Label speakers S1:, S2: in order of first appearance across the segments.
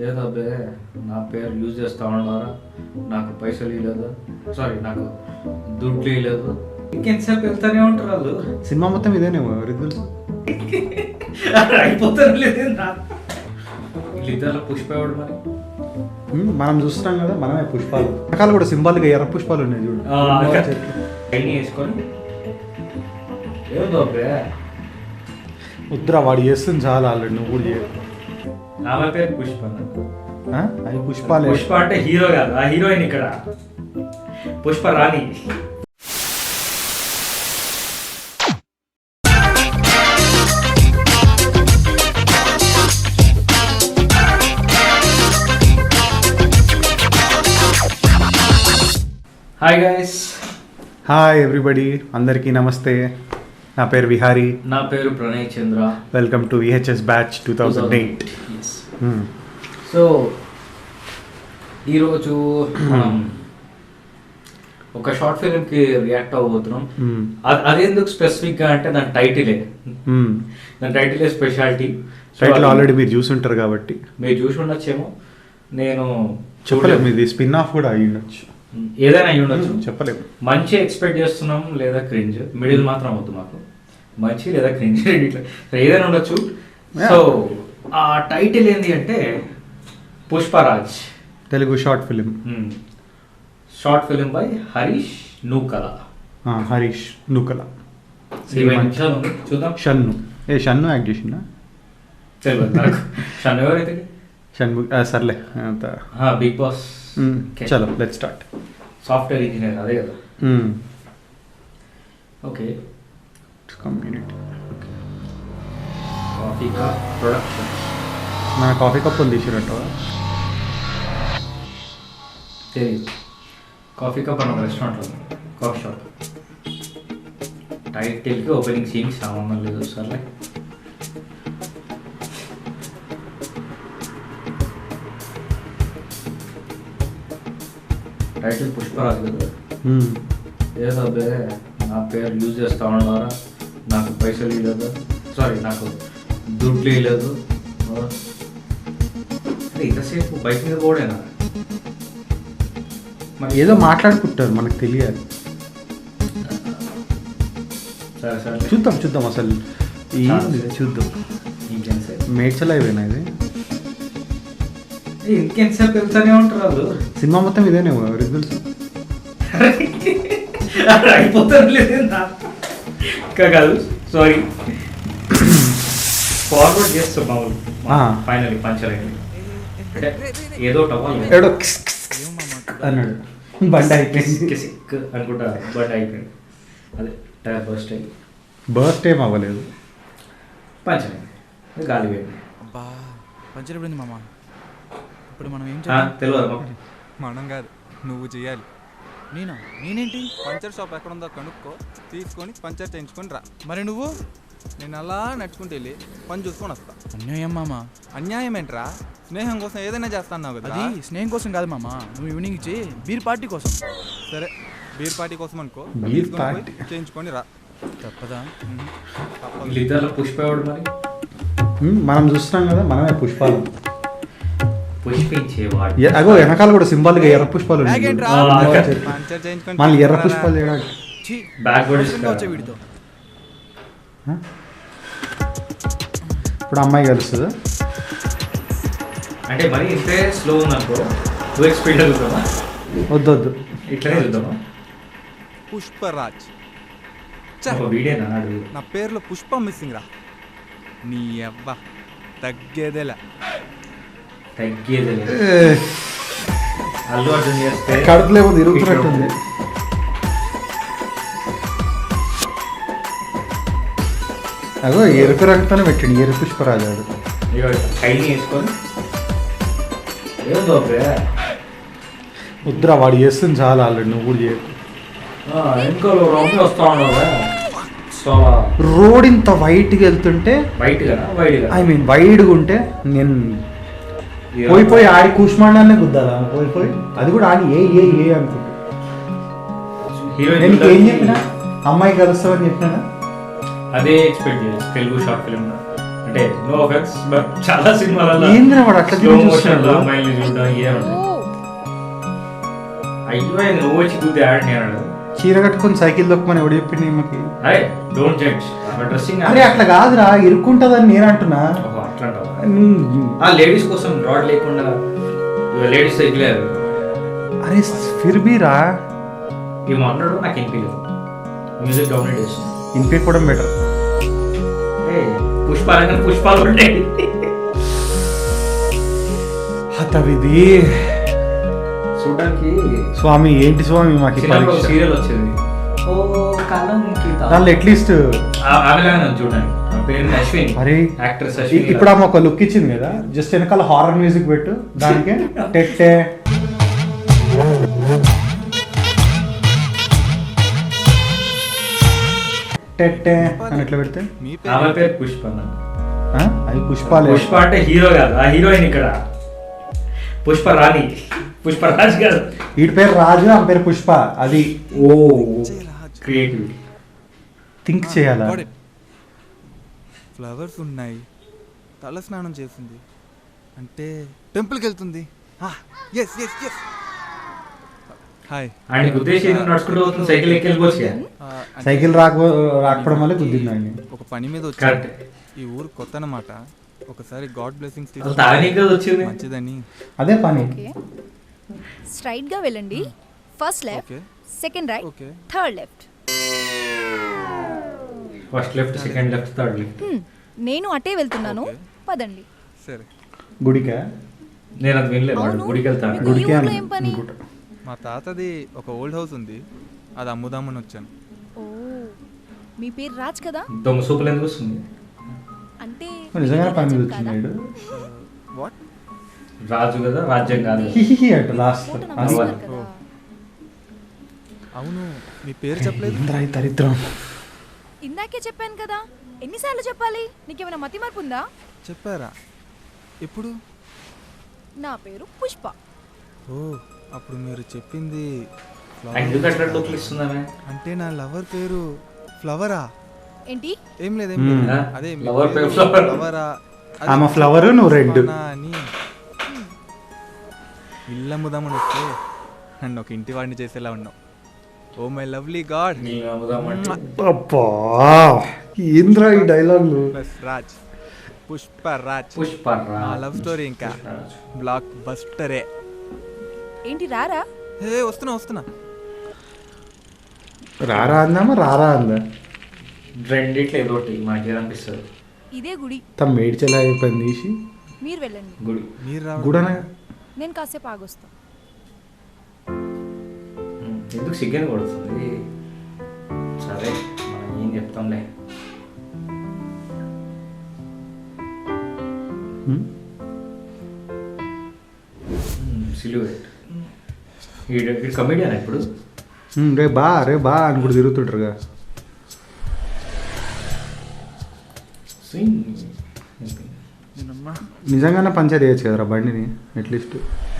S1: ఏదబ్బే నా పేరు యూజ్ చేస్తా ఉన్నారా? నాకు పైసలు ఇవ్వలేదు, సారీ నాకు దుడ్లు ఇవ్వలేదు. ఇంకెంతసేపు వెళ్తానే ఉంటారు వాళ్ళు.
S2: సినిమా మొత్తం ఇదేనేమో ఎవరికి తెలుసు.
S1: అయిపోతారు లేదు వీళ్ళిద్దరు పుష్ప ఎవడు మరి.
S2: మనం చూస్తున్నాం కదా, మనమే పుష్పాలు. రకాలు కూడా సింబాలిక్ ఎర్ర పుష్పాలు ఉన్నాయి చూడు.
S1: వేసుకొని ఏదో
S2: వద్దురా, వాడు చేస్తుంది చాలా ఆల్రెడీ, నువ్వు కూడా చేయరు.
S1: ఆమె పేరు పుష్ప.
S2: అవి పుష్పాలు.
S1: పుష్ప అంటే హీరో కాదు, ఆ హీరోయిన్ ఇక్కడ Pushpa Rani. Hi guys.
S2: Hi everybody, అందరికీ నమస్తే. నా పేరు విహారీ.
S1: నా పేరు Pranay Chandra.
S2: Welcome to VHS batch 2008.
S1: So ఈరోజు మనం ఒక షార్ట్ ఫిల్మ్కి రియాక్ట్ అవ్వబోతున్నాం. అదెందుకు స్పెసిఫిక్గా అంటే దాని టైటిలే, దాని టైటిలే స్పెషాలిటీ.
S2: టైటిల్ ఆల్రెడీ మీరు చూసుంటారు కాబట్టి.
S1: మీరు చూసి ఉండొచ్చేమో, నేను
S2: చెప్పలేము. ఇది స్పిన్ ఆఫ్ కూడా అయ్యి ఉండొచ్చు,
S1: ఏదైనా అయ్యి ఉండొచ్చు,
S2: చెప్పలేము.
S1: మంచి ఎక్స్పెక్ట్ చేస్తున్నాం లేదా క్రింజ్, మిడిల్ మాత్రం వద్దు మాకు, మంచి లేదా క్రింజ్ ఇట్లా ఏదైనా ఉండొచ్చు. సో ఆ టైటిల్ ఏంటి అంటే Pushparaj,
S2: Telugu short film.
S1: Short film by Harish Nookala.
S2: Harish Nookala.
S1: చూద్దాం.
S2: షన్ను షన్ను యాక్ట్ చేసిందా?
S1: తెలియదు నాకు. షన్ను ఎవరైతే
S2: షన్ను సర్లే అంత.
S1: Big Boss.
S2: చలో లెట్స్ స్టార్ట్.
S1: సాఫ్ట్వేర్ ఇంజనీర్ అదే కదా. Okay.
S2: Community
S1: coffee cup production.
S2: నా కాఫీ కప్ ఉంది తీసినట్టు
S1: తెలియదు. కాఫీ కప్ అన్న రెస్టారెంట్ ఉంది, కాఫీ షాప్. టైటిల్కి ఓపెనింగ్ సీన్కి సంబంధం లేదు. సర్లే. టైటిల్ పుష్పరాజ్ కదా. ఏదబ్బే నా పేరు యూజ్ చేస్తా ఉన్నారా? నాకు పైసలు ఇవ్వలేదు, సారీ నాకు దుడ్లు ఇవ్వలేదు. అంటే ఇంతసేపు బైక్ మీద పోడేనా?
S2: మరి ఏదో మాట్లాడుకుంటారు, మనకు తెలియాలి.
S1: సరే సరే
S2: చూద్దాం అసలు చూద్దాం.
S1: ఇంకెంతసేపు
S2: మేడ్చల్ అయిపోయినా ఇది.
S1: ఇంకెంతసేపు వెళ్తానే ఉంటారు వాళ్ళు.
S2: సినిమా మొత్తం ఇదేనేమో ఎవరికి తెలుసు.
S1: అయిపోతారు లేదు ఇంకా కాదు, సారీ ఫార్వర్డ్ చేస్తాం మామూలు. ఫైనల్లీ పంచర్ అయింది అంటే ఏదో టవాల్
S2: ఏడో అన్నాడు, బండి అయిపోయింది
S1: అనుకుంటా. బండి అయిపోయింది, అదే టైర్ బర్స్ట్ అయ్యి.
S2: బర్స్ట్ ఏం అవ్వలేదు,
S1: పంచర్ అయింది, గాలి పోయింది.
S3: పంచర్ పడింది మామ. ఇప్పుడు మనం ఏం
S1: తెలియదు.
S3: మనం కాదు, నువ్వు చేయాలి. నేనేంటి? పంచర్ షాప్ ఎక్కడ ఉందో కనుక్కో, తీసుకొని పంచర్ చేయించుకొని రా. మరి నువ్వు? నేను అలా నడుచుకుంటూ వెళ్ళి పని చూసుకొని వస్తా. అన్యాయం మామ. అన్యాయం ఏంట్రా? స్నేహం కోసం ఏదైనా చేస్తాన్నావు కదా. అది స్నేహం కోసం కాదు మామ, నువ్వు ఈవినింగ్ ఇచ్చి బీర్ పార్టీ కోసం. సరే, బీర్ పార్టీ కోసం అనుకో,
S2: బీర్ పార్టీ
S3: చేయించుకొని రా. తప్పదా?
S1: వీళ్ళిద్దరు పుష్ప ఎవడు మరి.
S2: మనం చూస్తున్నాం కదా, మనమే పుష్పాలు.
S1: పుష్పించేవాడు.
S2: అగో వెనకాల కూడా సింబాలిక్ ఎర్ర పుష్పాలు ఉన్నాయి.
S3: పంచర్ చేయించుకొని
S2: మళ్ళీ ఎర్ర పుష్పాలు చేయడానికి
S3: వీడితో.
S2: ఇప్పుడు అమ్మాయి కలుస్తుందా?
S1: అంటే మరి ఇంతే స్లో ఉందనుకో, 2x స్పీడ్ వెళ్తామా?
S2: వద్దు
S1: ఇట్లనే వెళ్తామా?
S3: పుష్పరాజ్
S1: వీడేనా?
S3: నా పేరులో పుష్పం మిస్సింగ్ రా. నీ అవ్వ తగ్గేదేలా.
S1: అల్లు అర్జున్ చేస్తే
S2: కడుపులో ఏమో తిరుగుతున్నట్టుంది. అగో ఎరుపు రంగుతోనే పెట్టండి, ఎరుపు పుష్పరాజాడు.
S1: వేసుకొని ఏదో
S2: వద్దురా, వాడు చేస్తుంది చాలా ఆల్రెడీ, నువ్వు కూడా చేయరు.
S1: ఇంకో రౌండ్ వస్తా ఉన్నావా?
S2: రోడ్ ఇంత వైట్గా వెళ్తుంటే, ఐ మీన్ వైడ్గా ఉంటే నేను పోయి ఆడి కూష్మాండాన్ని గుద్దాలా? పోయి అది కూడా ఆడి ఏ అనుకుంటా. నేను ఏం చెప్పినా అమ్మాయి కలుస్తావని చెప్పినా
S1: అదే ఎక్స్పెక్ట్ చేయొచ్చు తెలుగు షార్ట్ ఫిల్మ్. అంటే అంటే నో ఆఫెన్స్ బట్ చాలా సినిమాలలో
S2: ఏందిరా వాడు అట్లా
S1: slow motion
S2: చూస్తున్నాడు?
S1: లో అమ్మాయిల్ని చూడడం ఇవే ఉంటాయి. అయ్యో ఆయన నువ్వు వచ్చి కూతే ఆడిని అన్నాడు.
S2: చీర కట్టుకొని సైకిల్ దొక్కమని ఎవడు చెప్పింది ఈమెకి?
S1: అరే డోంట్ జడ్జ్ డ్రెస్సింగ్.
S2: అరే అట్లా కాదురా, ఇరుక్కుంటదని నేను అంటున్నా.
S1: అట్లా అంటావా?
S2: నీ-
S1: ఆ లేడీస్ కోసం రాడ్ లేకుండా లేడీస్ సైకిల్
S2: అరే ఫిర్ బీ రా,
S1: ఏమో అన్నాడు నాకు వినిపించలేదు. మ్యూజిక్ డౌన్లోడ్ చేస్తుంది.
S2: వినిపించడం బెటర్.
S1: పుష్పాలంగా పుష్పాలు ఉంటాయి.
S2: హతవిధి
S1: చూడడానికి
S2: స్వామి, ఏంటి స్వామి మాకు ఈ
S1: సినిమాలో
S2: పరీక్ష?
S1: సీరియల్ వచ్చేది ఓ కాలంకి
S2: దానిలో అట్లీస్ట్
S1: ఆమెలాగా చూడండి. ఆ పేరు అశ్విని,
S2: అరే
S1: యాక్ట్రెస్ అశ్విని.
S2: ఇప్పుడు ఆమె ఒక లుక్ ఇచ్చింది కదా, జస్ట్ వెనకాల హారర్ మ్యూజిక్ పెట్టు, దానికి టెట్టే టెట్టే అని ఎట్లా పెడితే
S3: మీ
S1: ఆమె
S3: పేరు
S1: పేరు పుష్ప.
S2: ఆ? అవి పుష్పాలే.
S1: పుష్ప అంటే హీరో కాదు, ఆ హీరోయిన్ ఇక్కడ పుష్ప రాణి, పుష్పరాజ్ కాదు.
S2: వీడి పేరు రాజు, ఆమె పేరు పుష్ప. అది
S1: ఓ క్రియేటివిటీ.
S2: థింక్ చేయాలా?
S3: ఫ్లవర్స్ ఉన్నాయి, తల స్నానం చేస్తుంది అంటే టెంపుల్కి వెళ్తుంది. Yes yes yes hi.
S1: ఆయనకు ఉద్దేశం ఏంది? నడుచుకుంటూ పోతుంది, సైకిల్ ఎక్కి వెళ్ళిపోవచ్చు కదా.
S2: సైకిల్ రాకపోవడం వల్ల గుద్దిందండి.
S3: ఒక పని మీద వచ్చి
S1: కరెక్ట్.
S3: ఈ ఊరు కొత్త అన్నమాట. ఒకసారి గాడ్ బ్లెస్సింగ్స్
S1: అసలు తాగనీకి కదా వచ్చింది.
S3: మంచిదని.
S2: అదే పని.
S4: స్ట్రైట్ గా వెళ్ళండి. First left,
S3: okay
S4: second right,
S3: okay
S4: third left.
S1: First left, second left, third left.
S4: నేను అటే వెళ్తున్నాను,
S3: ఓకే.
S4: పదండి.
S3: సరే.
S2: గుడికా?
S1: నేను అది వినలేదు. వాడు
S4: అవును.
S1: గుడికి వెళ్తాను.
S4: మీకు
S2: గుడికే
S4: ఈ ఊర్లో
S2: అన్న.
S4: ఏం పని?
S2: గుడి.
S3: మా తాతది ఒక ఓల్డ్ హౌస్ ఉంది, అది అమ్ముదామని వచ్చాను.
S4: ఓ, మీ పేరు రాజ్ కదా?
S1: దొంగ సూపులు ఎందుకు వస్తుంది?
S4: అంటే
S2: నిజంగానే పని మీద
S4: రాజు కాదా?
S2: వచ్చినాడు.
S3: వాట్?
S1: రాజు కదా, రాజ్యం కాదు.
S2: హిహిహి అటు లాస్ట్.
S4: ఫోటో
S2: అది
S4: నమ్మేస్తున్నారు కదా.
S3: అవును, మీ పేరు చెప్పలేదు.
S2: ఏంద్రా ఈ దరిద్రం.
S4: ఇందాకే చెప్పాను కదా, ఎన్నిసార్లు చెప్పాలి? నీకేమైనా మతి మార్పు ఉందా?
S3: చెప్పారా? ఎప్పుడు?
S4: నా పేరు పుష్ప.
S3: ఓ, అప్పుడు మీరు చెప్పింది flower.
S1: ఎందుకు అట్లా డొక్కులు ఇస్తుందామే?
S3: అంటే నా లవర్ పేరు ఫ్లవరా?
S4: ఏంటి?
S3: ఏం లేదు ఏం లేదు.
S1: ఆ?
S3: అదే మీ
S1: Lover
S3: పేరు
S1: పేరు flower.
S3: ఫ్లవరా? అదే
S2: ఆమె ఫ్లవర్, నువ్వు రెడ్.
S3: పుష్పనా అని ఇల్లమ్ముదామని వస్తే నన్ను ఒక ఇంటి వాడిని చేసేలా ఉన్నావు. Oh my lovely god.
S1: నీ అమ్ముదామంటే
S2: అబ్బా ఏంద్రా ఈ డైలాగులు.
S3: ప్లస్ రాజ్, పుష్పరాజ్.
S1: పుష్పరాజ్.
S3: మా లవ్ స్టోరీ ఇంకా బ్లాక్ బస్టరే.
S4: ఏంటి రారా?
S3: హే వస్తున్నా వస్తున్నా.
S2: రారా అందామా రారా అందా?
S1: రెండిట్లో ఏదో ఒకటి మాకు ఏదనిపిస్తుంది.
S4: ఇదే గుడి,
S2: తమ మేడ్చలా అయిపోయింది తీసి
S4: మీరు వెళ్ళండి.
S1: గుడి.
S3: మీరు రావడం.
S2: గుడన
S4: నేను కాసేపు ఆగొస్తా.
S1: ఎందుకు సిగ్గని కొడుతుంది? సరే మనం ఏం చెప్తాంలే. సిల్యూట్. ఈ కమెడియన్ ఇప్పుడు
S2: రే బా అని కూడా తిరుగుతుంటారుగా.
S3: నేనమ్మా
S2: నిజంగానే పంచర్ చేయొచ్చు కదరా బండిని అట్లీస్ట్.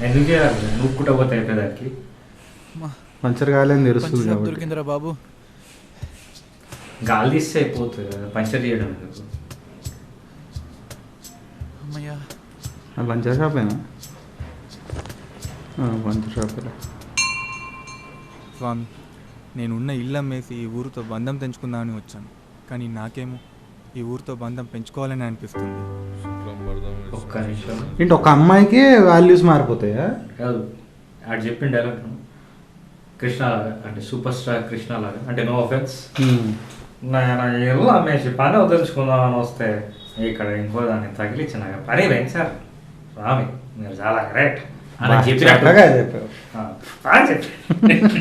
S1: ఎందుకు చేయాలి? నువ్వు కూడా పోతే అయిపోయేదానికి.
S2: పంచర్ కాలేని తెలుస్తుంది
S3: పంచర్
S2: కాబట్టి.
S3: దొరికిందిరా బాబు.
S1: గాలి తీస్తే అయిపోతుంది కదా, పంచర్ చేయడం ఎందుకు?
S3: అమ్మయ్యా.
S2: పంచర్ షాపేనా? పంచర్ షాపేనా?
S3: స్వామి, నేనున్న ఇల్లు అమ్మేసి ఈ ఊరితో బంధం తెంచుకుందామని వచ్చాను, కానీ నాకేమో ఈ ఊరితో బంధం పెంచుకోవాలని అనిపిస్తుంది.
S1: ఒక్క నిమిషం.
S2: ఏంటి ఒక అమ్మాయికి వాల్యూస్ మారిపోతాయా?
S1: కాదు, ఆడు చెప్పిన డైలాగ్ కృష్ణ లాగా, అంటే సూపర్ స్టార్ కృష్ణ లాగా, అంటే నో ఆఫెన్స్. నేను ఇల్లు అమ్మేసి పని వదిలించుకుందామని వస్తే ఇక్కడ ఇంకో దాన్ని తగిలిచ్చిన పని వేయండి సార్ స్వామి, మీరు చాలా గ్రేట్ అని చెప్పినట్టుగా
S2: చెప్పావు.
S1: చెప్పి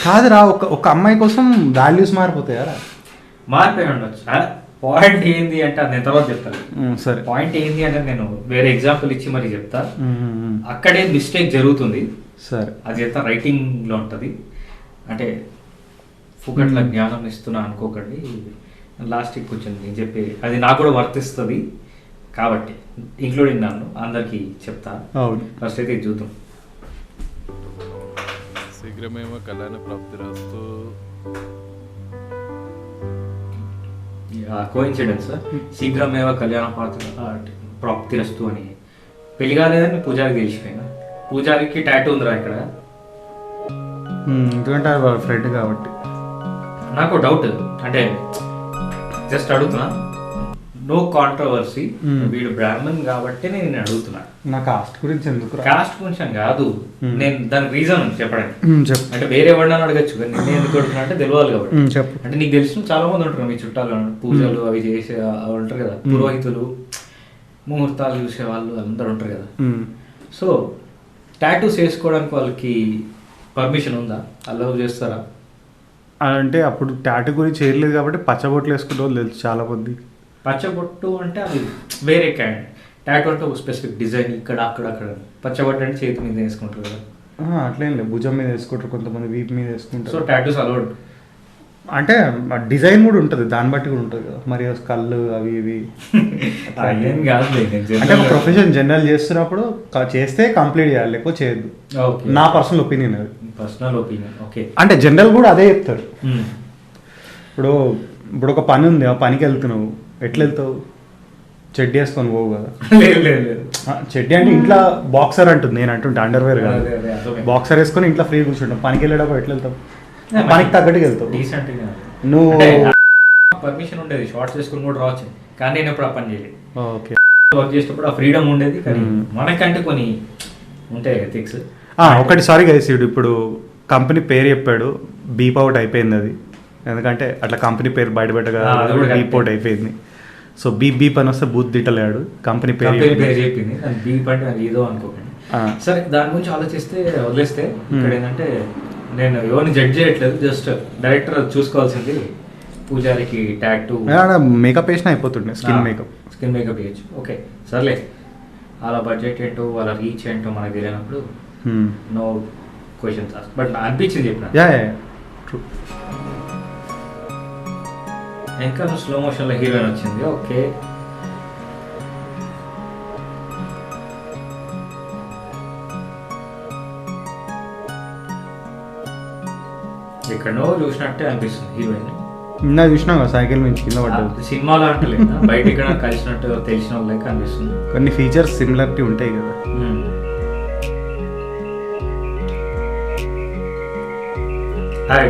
S2: కాదురా, ఒక అమ్మాయి కోసం వాల్యూస్ మారిపోతాయా?
S1: మారిపోయి ఉండొచ్చు. పాయింట్ ఏంది అంటే అది నేను తర్వాత చెప్తాను.
S2: సరే.
S1: పాయింట్ ఏంది అంటే నేను వేరే ఎగ్జాంపుల్ ఇచ్చి మరి చెప్తా. అక్కడే మిస్టేక్ జరుగుతుంది.
S2: సరే,
S1: అది ఎంత రైటింగ్లో ఉంటుంది అంటే ఫుగట్ల జ్ఞానం ఇస్తున్నా అనుకోకండి. లాస్ట్కి కొంచెం నేను చెప్పి అది నాకు కూడా వర్తిస్తుంది కాబట్టి ఇంక్లూడింగ్ నన్ను అందరికీ చెప్తా.
S2: అవును.
S1: ఫస్ట్ అయితే ఇది చూద్దాం.
S5: శీఘ్రమేమో కళ్యాణ ప్రాప్తి రాస్తూ
S1: కోఇన్సిడెన్స్ శీఘ్రమేవ కళ్యాణ ప్రాప్తిరస్తు అని పెళ్లి కాలేదని పూజారికి తెలిసిపోయినా. పూజారికి టాటూ ఉందిరా ఇక్కడ.
S2: ఎందుకంటే వాళ్ళ ఫ్రెండ్ కాబట్టి.
S1: నాకు డౌట్, అంటే జస్ట్ అడుగుతున్నా, నో కాంట్రవర్సీ, వీడు బ్రాహ్మణ్ కాబట్టి నేను అడుగుతున్నా.
S2: నా కాస్ట్ గురించి ఎందుకు?
S1: కాస్ట్ కొంచెం కాదు, నేను దానికి రీజన్ చెప్పడానికి.
S2: చెప్పు.
S1: అంటే వేరే ఎవరిని అడగచ్చు, కానీ నేను ఎందుకు అడుగుతున్నా అంటే తెలియాలి కాబట్టి.
S2: చెప్పు.
S1: అంటే నీకు తెలిసిన చాలా మంది ఉంటారు మీ చుట్టాలు, పూజలు అవి చేసే ఉంటారు కదా, పురోహితులు, ముహూర్తాలు చూసే వాళ్ళు అందరు ఉంటారు కదా. సో టాటూస్ వేసుకోవడానికి వాళ్ళకి పర్మిషన్ ఉందా? అలౌ చేస్తారా?
S2: అంటే అప్పుడు టాటూ గురించి చేయలేదు కాబట్టి పచ్చబొట్లు వేసుకుంటే వాళ్ళు తెలుసు చాలా మంది.
S1: పచ్చబొట్టు అంటే అది వేరే కైండ్, టాటూ అంటే ఒక స్పెసిఫిక్ డిజైన్ ఇక్కడ అక్కడ అక్కడ. పచ్చబొట్టు అంటే చేతి మీద వేసుకుంటారు కదా.
S2: అట్లేం లేదు, భుజం మీద వేసుకుంటారు, కొంతమంది వీపు మీద వేసుకుంటారు.
S1: సో టాటూస్ అలౌడ్
S2: అంటే డిజైన్ కూడా ఉంటుంది, దాన్ని బట్టి కూడా ఉంటుంది కదా. మరి కళ్ళు అవి ఇవి
S1: ఏం కాదు.
S2: అంటే ఒక ప్రొఫెషన్ జనరల్ చేస్తున్నప్పుడు చేస్తే కంప్లీట్ చేయాలి, లేకపోతే చేయొద్దు. నా పర్సనల్ ఒపీనియన్ అది.
S1: Personal opinion, okay.
S2: అంటే జనరల్ కూడా అదే చెప్తారు. ఇప్పుడు ఒక పని ఉంది, ఆ పనికి వెళ్తున్నావు, ఎట్లా వెళ్తావు? చెడ్డీ వేసుకొని పోవు కదా. చెడ్డీ అంటే ఇంట్లో బాక్సర్ అంటుంది, నేను అంటుంటే అండర్వేర్ కాదు. బాక్సర్ వేసుకొని ఇంట్లో ఫ్రీ కూర్చుంటాం. పనికి వెళ్ళేటప్పుడు ఎట్లా వెళ్తావు? పనికి తగ్గట్టుగా వెళ్తావు. నువ్వు
S1: పర్మిషన్ ఉండేది, షార్ట్స్ వేసుకుని కూడా రావచ్చు, కానీ నేను ఎప్పుడు ఆ పని చేయలేదు.
S2: ఓకే.
S1: వర్క్ చేసేటప్పుడు ఆ ఫ్రీడమ్ ఉండేది, కానీ మనకంటే కొన్ని ఉంటాయి ఎథిక్స్.
S2: ఒకటి సారీ గైస్, ఇప్పుడు కంపెనీ పేరు చెప్పాడు, బీప్ అవుట్ అయిపోయింది అది. ఎందుకంటే అట్లా కంపెనీ పేరు బయటపెట్టగా బీప్ అవుట్ అయిపోయింది. సో బీప్ అని వస్తే బూత్ తిట్టలేడు, కంపెనీ పేరు
S1: చెప్పింది. బీప్ అంటే అది ఏదో అనుకోకండి. సరే, దాని గురించి ఆలోచిస్తే వదిలేస్తే ఇక్కడ ఏంటంటే నేను ఎవరిని జడ్జ్ చేయట్లేదు, జస్ట్ డైరెక్టర్ చూసుకోవాల్సింది పూజారికి టాటూ
S2: మేకప్ వేసినా అయిపోతుండే. స్కిన్ మేకప్
S1: వేయచ్చు. ఓకే సర్లే, వాళ్ళ బడ్జెట్ ఏంటో వాళ్ళ రీచ్ ఏంటో మనకు తెలియనప్పుడు నో క్వశ్చన్స్. బట్ అనిపించింది చెప్పిన ఇంకా స్లో మోషన్లో హీరోయిన్ వచ్చింది. ఓకే, ఎక్కడో చూసినట్టే అనిపిస్తుంది హీరోయిన్.
S2: నిన్న చూసినా సైకిల్ నుంచి కింద పడ్డది.
S1: సినిమాలో అంటే లేదా, బయట ఇక్కడ కలిసినట్టు తెలిసిన వాళ్ళకి అనిపిస్తుంది.
S2: కొన్ని ఫీచర్స్ సిమిలారిటీ ఉంటాయి కదా.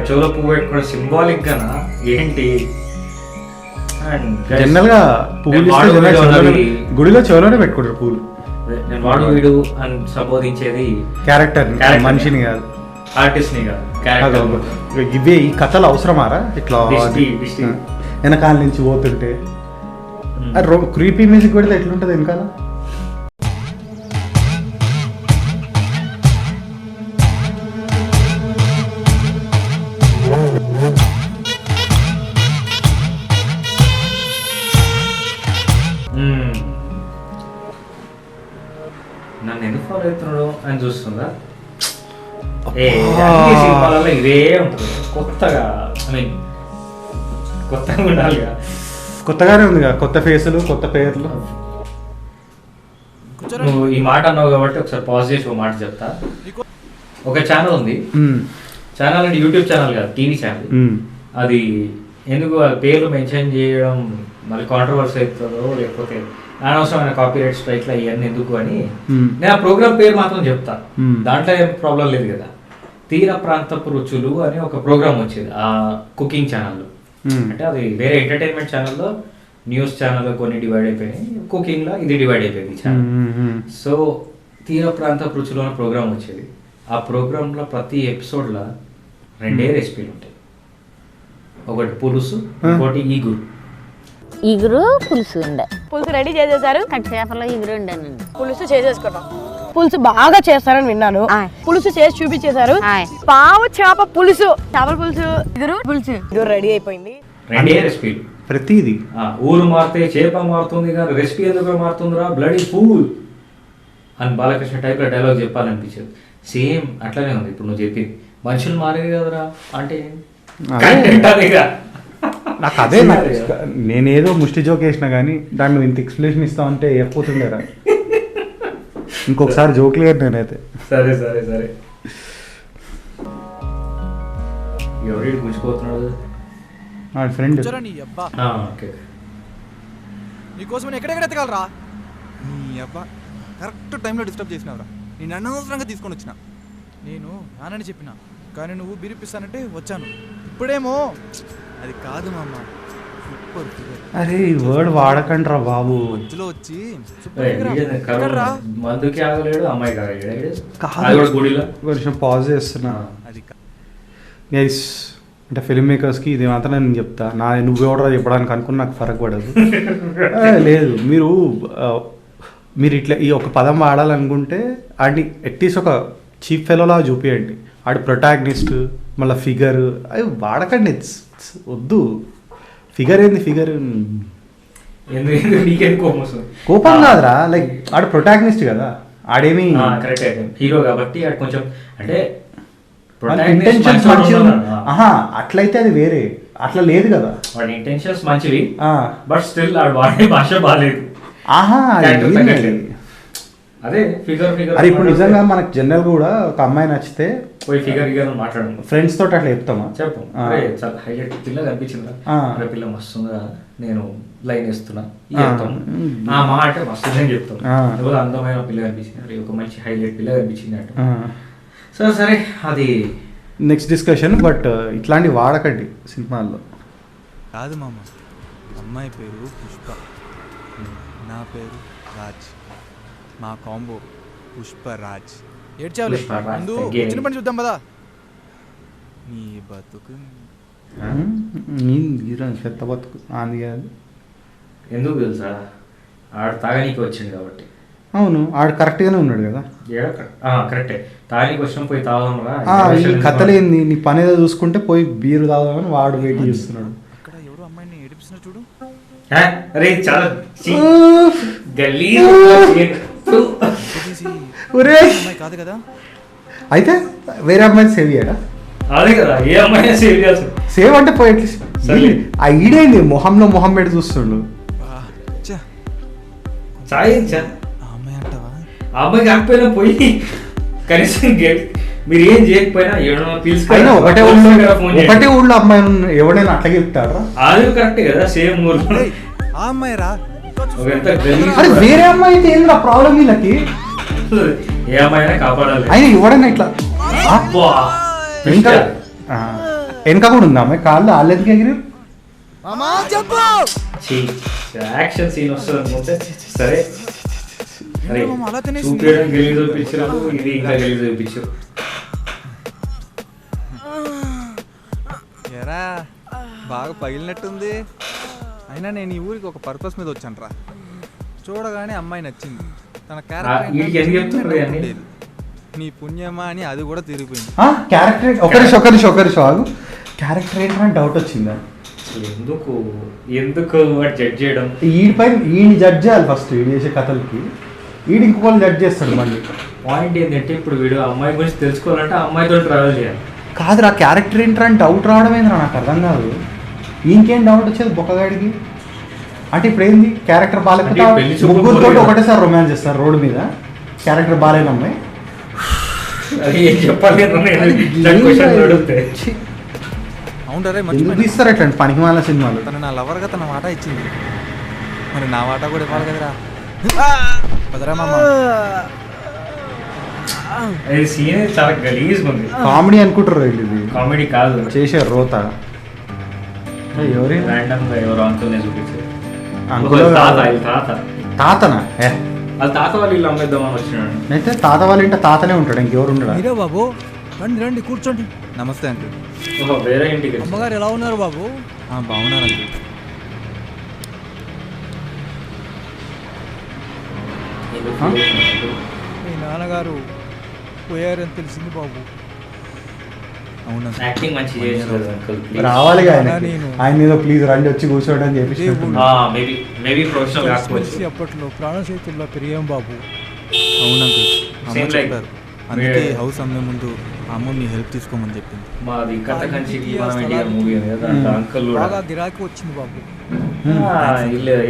S1: చెవులో పువ్వు పెట్టుకోవడం సింబాలిక్ గానా ఏంటి?
S2: జనరల్ గా పువ్వులు గుడిలో చెవులోనే పెట్టుకుంటారు పూలు.
S1: నేను వాడు వీడు అని సంబోధించేది
S2: క్యారెక్టర్, మనిషిని కాదు,
S1: ఆర్టిస్ట్ ని కాదు.
S2: ఇవే ఈ కథలు అవసరమారా? ఇట్లా వెనకాల నుంచి పోతుంటే క్రీపీ మ్యూజిక్ పెడితే ఎట్లుంటది వెనకాల?
S1: నన్ను ఎందుకు ఫాలో అవుతున్నాడు అని చూస్తుందా? సినిమాలలో ఇదే ఉంటుంది, కొత్తగా. ఐ మీన్ కొత్తగా ఉండాలి,
S2: కొత్తగానే ఉంది కదా, కొత్త ఫేసులు, కొత్త పేర్లు.
S1: నువ్వు ఈ మాట అన్నావు కాబట్టి ఒకసారి పాజ్ చేసి ఒక మాట చెప్తా. ఒక ఛానల్ ఉంది, ఛానల్ అంటే యూట్యూబ్ ఛానల్ కాదు, టీవీ ఛానల్. అది ఎందుకు పేర్లు మెన్షన్ చేయడం మళ్ళీ కాంట్రవర్సీ అవుతుందో, లేకపోతే అనవసరమైన కాపీరైట్ స్ట్రైక్లు ఇవన్నీ ఎందుకు అని నేను ఆ ప్రోగ్రామ్ పేరు మాత్రం చెప్తా. దాంట్లో ఏం ప్రాబ్లం లేదు కదా. తీర ప్రాంతపు రుచులు అని ఒక ప్రోగ్రామ్ వచ్చేది ఆ కుకింగ్ ఛానల్లో. అంటే అది వేరే ఎంటర్టైన్మెంట్ ఛానల్లో, న్యూస్ ఛానల్లో కొన్ని డివైడ్ అయిపోయినాయి, కుకింగ్లో ఇది డివైడ్ అయిపోయింది ఛానల్. సో తీర ప్రాంతపు రుచులు అనే ప్రోగ్రామ్ వచ్చేది. ఆ ప్రోగ్రాంలో ప్రతి ఎపిసోడ్లో 2 రెసిపీలు ఉంటాయి. ఒకటి పులుసు, ఇంకోటి
S5: ఈగురు పులుసు ఉండే.
S6: పులుసు రెడీ చేసేసారు,
S5: చేపల ఈగురు ఉండేనండి.
S6: పులుసు చేసేసుకున్నాం. పులుసు బాగా చేస్తారని విన్నాను. పులుసు చేసి చూపించేశారు. పావు చేప పులుసు, చేపల పులుసు, ఇగురు రెడీ అయిపోయింది.
S1: 2 రెసిపీలు
S2: ప్రతిదీ.
S1: ఊరు మారితే చేప మారుతుంది కానీ రెసిపీ ఎందుకు మారుతుందిరా బ్లడీ ఫూల్ అని బాలకృష్ణ టైప్ లో డైలాగ్ చెప్పాలనిపించేది. సేమ్ అట్లానే ఉంది ఇప్పుడు నువ్వు చెప్పింది. మనుషులు మారేది కదరా అంటే
S2: నాకు అదే, నేనేదో ముష్టి జోక్ వేసినా కానీ దాన్ని నువ్వు ఇంత ఎక్స్ప్లెనేషన్ ఇస్తావు అంటే ఏర్పోతుండేరా. ఇంకొకసారి జోక్ లేదు నేనైతే.
S1: సరే సరే సరే, ఎవరి గుంజిపోతున్నాడు?
S2: ఫ్రెండ్.
S3: వచ్చారా నీ అబ్బా,
S1: ఓకే.
S3: నీకోసం నేను ఎక్కడెక్కడ ఎత్తగలరా నీ అబ్బా. కరెక్ట్ టైంలో డిస్టర్బ్ చేసినావురా. నేను అనవసరంగా తీసుకొని వచ్చిన. నేను నానని చెప్పిన, కానీ నువ్వు బిరిపిస్తానంటే వచ్చాను. ఇప్పుడేమో అది కాదు మామ, సూపర్ ఫిగర్.
S2: అరే ఈ వర్డ్ వాడకండి రా బాబు.
S3: మధ్యలో వచ్చి
S1: మందుకి ఆగలేడు, అమ్మాయికి ఆగలేడు.
S2: కొంచెం పాజ్ చేస్తున్నా.
S3: అది
S2: గైస్ అంటే ఫిల్మ్ మేకర్స్కి ఇది మాత్రం నేను చెప్తా. నువ్వెవడరా చెప్పడానికి అనుకుని నాకు ఫరక్ పడదు. లేదు, మీరు ఇట్లా ఈ ఒక పదం వాడాలనుకుంటే ఆడిని అట్లీస్ట్ ఒక చీఫ్ ఫెలోలా చూపించండి. ఆడి ప్రొటాగనిస్ట్ మళ్ళీ ఫిగర్ అవి వాడకండి. వద్దు. ఫిగర్ ఏంది ఫిగర్? కోపం కాదురా, లైక్ ఆడు ప్రొటాగనిస్ట్ కదా, ఆడేమి
S1: కరెక్ట్ హీరో కాబట్టి ఆడు కొంచెం అంటే
S2: ఇంటెన్షన్స్ మంచిగా. అట్లయితే అది వేరే, అట్లా లేదు కదా.
S1: వాడి ఇంటెన్షన్స్ మంచివి, బట్ స్టిల్ వాడే భాష బాగాలేదు. అదే ఫిగర్ ఫిగర్.
S2: అది ఇప్పుడు నిజంగా మనకు జనరల్ కూడా ఒక అమ్మాయి నచ్చితే
S1: పోయి ఫిగర్ ఫిగర్ మాట్లాడము,
S2: ఫ్రెండ్స్ తోటి అట్లా చెప్తామా?
S1: చెప్పు, చాలా హైలైట్ పిల్ల కనిపించిందా, అరే పిల్ల మస్తుందా, నేను లైన్ వేస్తున్నా ఆ మాట మస్తుంది అని చెప్తాం. ఎవరు అందమైన పిల్ల కనిపించింది, అరే ఒక మంచి హైలైట్ పిల్ల కనిపించింది అంట. సరే అది
S2: నెక్స్ట్ డిస్కషన్. బట్ ఇట్లాంటివి వాడకండి సినిమాల్లో.
S3: కాదు మామ, అమ్మాయి పేరు పుష్ప, నా పేరు రాజ్, మా కాంబో పుష్పరాజ్. ఏడ్చావులే, ముందు వచ్చిన పని చూద్దాం కదా. నీ బతుకు
S2: చెత్త బతుకు ఆంది కాదు.
S1: ఎందుకు తెలుసా, ఆడు తాగనీకి వచ్చింది కాబట్టి.
S2: అవును, ఆడు కరెక్ట్గానే ఉన్నాడు కదా.
S1: కరెక్టే, తాగనీకి వచ్చిన పోయి తాగడం రా.
S2: ఈ కథలేంది, నీ పని ఏదో చూసుకుంటే పోయి బీరు తాగుదామని వాడు వెయిట్ చేస్తున్నాడు.
S3: అక్కడ ఎవరు అమ్మాయిని ఏడిపిస్తున్నారు చూడు.
S1: అరే చాలా
S3: కాదు కదా,
S2: అయితే వేరే అమ్మాయిని సేవ్ చేయడా?
S1: అదే కదా, ఏ అమ్మాయి సేవ్ చేస్తాడు.
S2: సేవ్ అంటే పోయి అట్లీస్ట్ ఆ ఈడైంది మొహంలో మొహం పెట్టి చూస్తుండు.
S3: అమ్మాయి అంటావా?
S1: ఆ అమ్మాయి కాకపోయినా పోయి కనీసం మీరు ఏం చేయకపోయినా
S2: అయినా ఒకటే ఊళ్ళో అమ్మాయి ఎవడైనా అట్లా చెప్తారా?
S1: అది కరెక్ట్ కదా, సేమ్ ఊర్లో
S3: ఆ అమ్మాయి రా.
S2: అరే వేరే అమ్మాయి అయితే ఏంద్రా ప్రాబ్లం వీళ్ళకి?
S1: ఏ అమ్మాయినా కాపాడాలి.
S2: అయినా ఎవడైనా ఇట్లా వెనక కూడా ఉందా అమ్మాయి కాళ్ళు వాళ్ళెందుకు ఎగిరి?
S1: యాక్షన్ సీన్ వస్తుంది అనుకుంటే సరే చూపించడం గెలిగి చూపించారు, ఇది ఇంకా గెలిగి చూపించారు.
S3: ఎరా బాగా పగిలినట్టుంది. అయినా నేను ఈ ఊరికి ఒక పర్పస్ మీద వచ్చాను రా. చూడగానే అమ్మాయి నచ్చింది, తన క్యారెక్టర్ నీ పుణ్యమా అని అది కూడా తిరిగిపోయింది.
S2: క్యారెక్టర్ ఒకరి ఆగు. క్యారెక్టర్ ఏంటని డౌట్ వచ్చిందా?
S1: ఎందుకు జడ్జ్ చేయడం?
S2: ఈయన జడ్జ్ చేయాలి ఫస్ట్. ఈడు చేసే కథలకి ఈడు ఇంకొకళ్ళు జడ్జ్ చేస్తాడు మళ్ళీ.
S1: పాయింట్ ఏంటంటే ఇప్పుడు వీడు అమ్మాయి గురించి తెలుసుకోవాలంటే అమ్మాయితో ట్రావెల్ చేయాలి.
S2: కాదురా, క్యారెక్టర్ ఏంటని డౌట్ రావడం ఏంద్రా నాకు అర్థం కాదు. ఇంకేం డౌట్ వచ్చేది బొక్కగాడికి? అంటే ఇప్పుడు ఏంది, క్యారెక్టర్ బాగాలేకపోతే ముగ్గురుతో ఒకటేసారి రొమాన్స్ చేస్తారు రోడ్డు మీద. క్యారెక్టర్ బాగాలేని అమ్మాయి ఎందుకు తీస్తారు ఇట్లాంటి పనికి మాల సినిమాలు?
S3: తను నా లవర్గా తన వాటా ఇచ్చింది, మరి నా వాటా కూడా ఇవ్వాలి కదరా. పదరా మామ.
S1: చాలా గలీజ్ ఉంది.
S2: కామెడీ అనుకుంటారు ఇది,
S1: కామెడీ కాదు.
S2: చేశారు రోత. ఎవరు
S1: ఎవరో అంకుల్నే చూపించారు.
S2: తాతనా?
S1: అది తాత వాళ్ళు ఇల్లు అమ్మేద్దామని వచ్చినాడు.
S2: అయితే తాత వాళ్ళ ఇంట తాతనే ఉంటాడు, ఇంకెవరు ఉండడా?
S3: మీరే బాబు, రండి రండి కూర్చోండి. నమస్తే అంకుల్.
S1: వేరే ఇంటికి.
S3: అమ్మగారు ఎలా ఉన్నారు బాబు? బాగున్నారు అంకుల్. మీ నాన్నగారు పోయారని తెలిసింది బాబు. అవునా?
S1: యాక్టింగ్ మంచి చేశారు అంకుల్.
S2: రావాలి ఆయన ఏదో ప్లీజ్ రండి వచ్చి కూర్చోండి అని చెప్పి
S3: అప్పట్లో ప్రాణశక్తుల్లో పెరిగాం బాబు. అవును అంకుల్, అమ్మ చెప్పారు. అందుకే హౌస్ అమ్మే ముందు అమ్మ మీ హెల్ప్ తీసుకోమని చెప్పింది.
S1: మాది కథ కంచి మూవీ అంకుల్
S3: బాగా గిరాకీ వచ్చింది బాబు.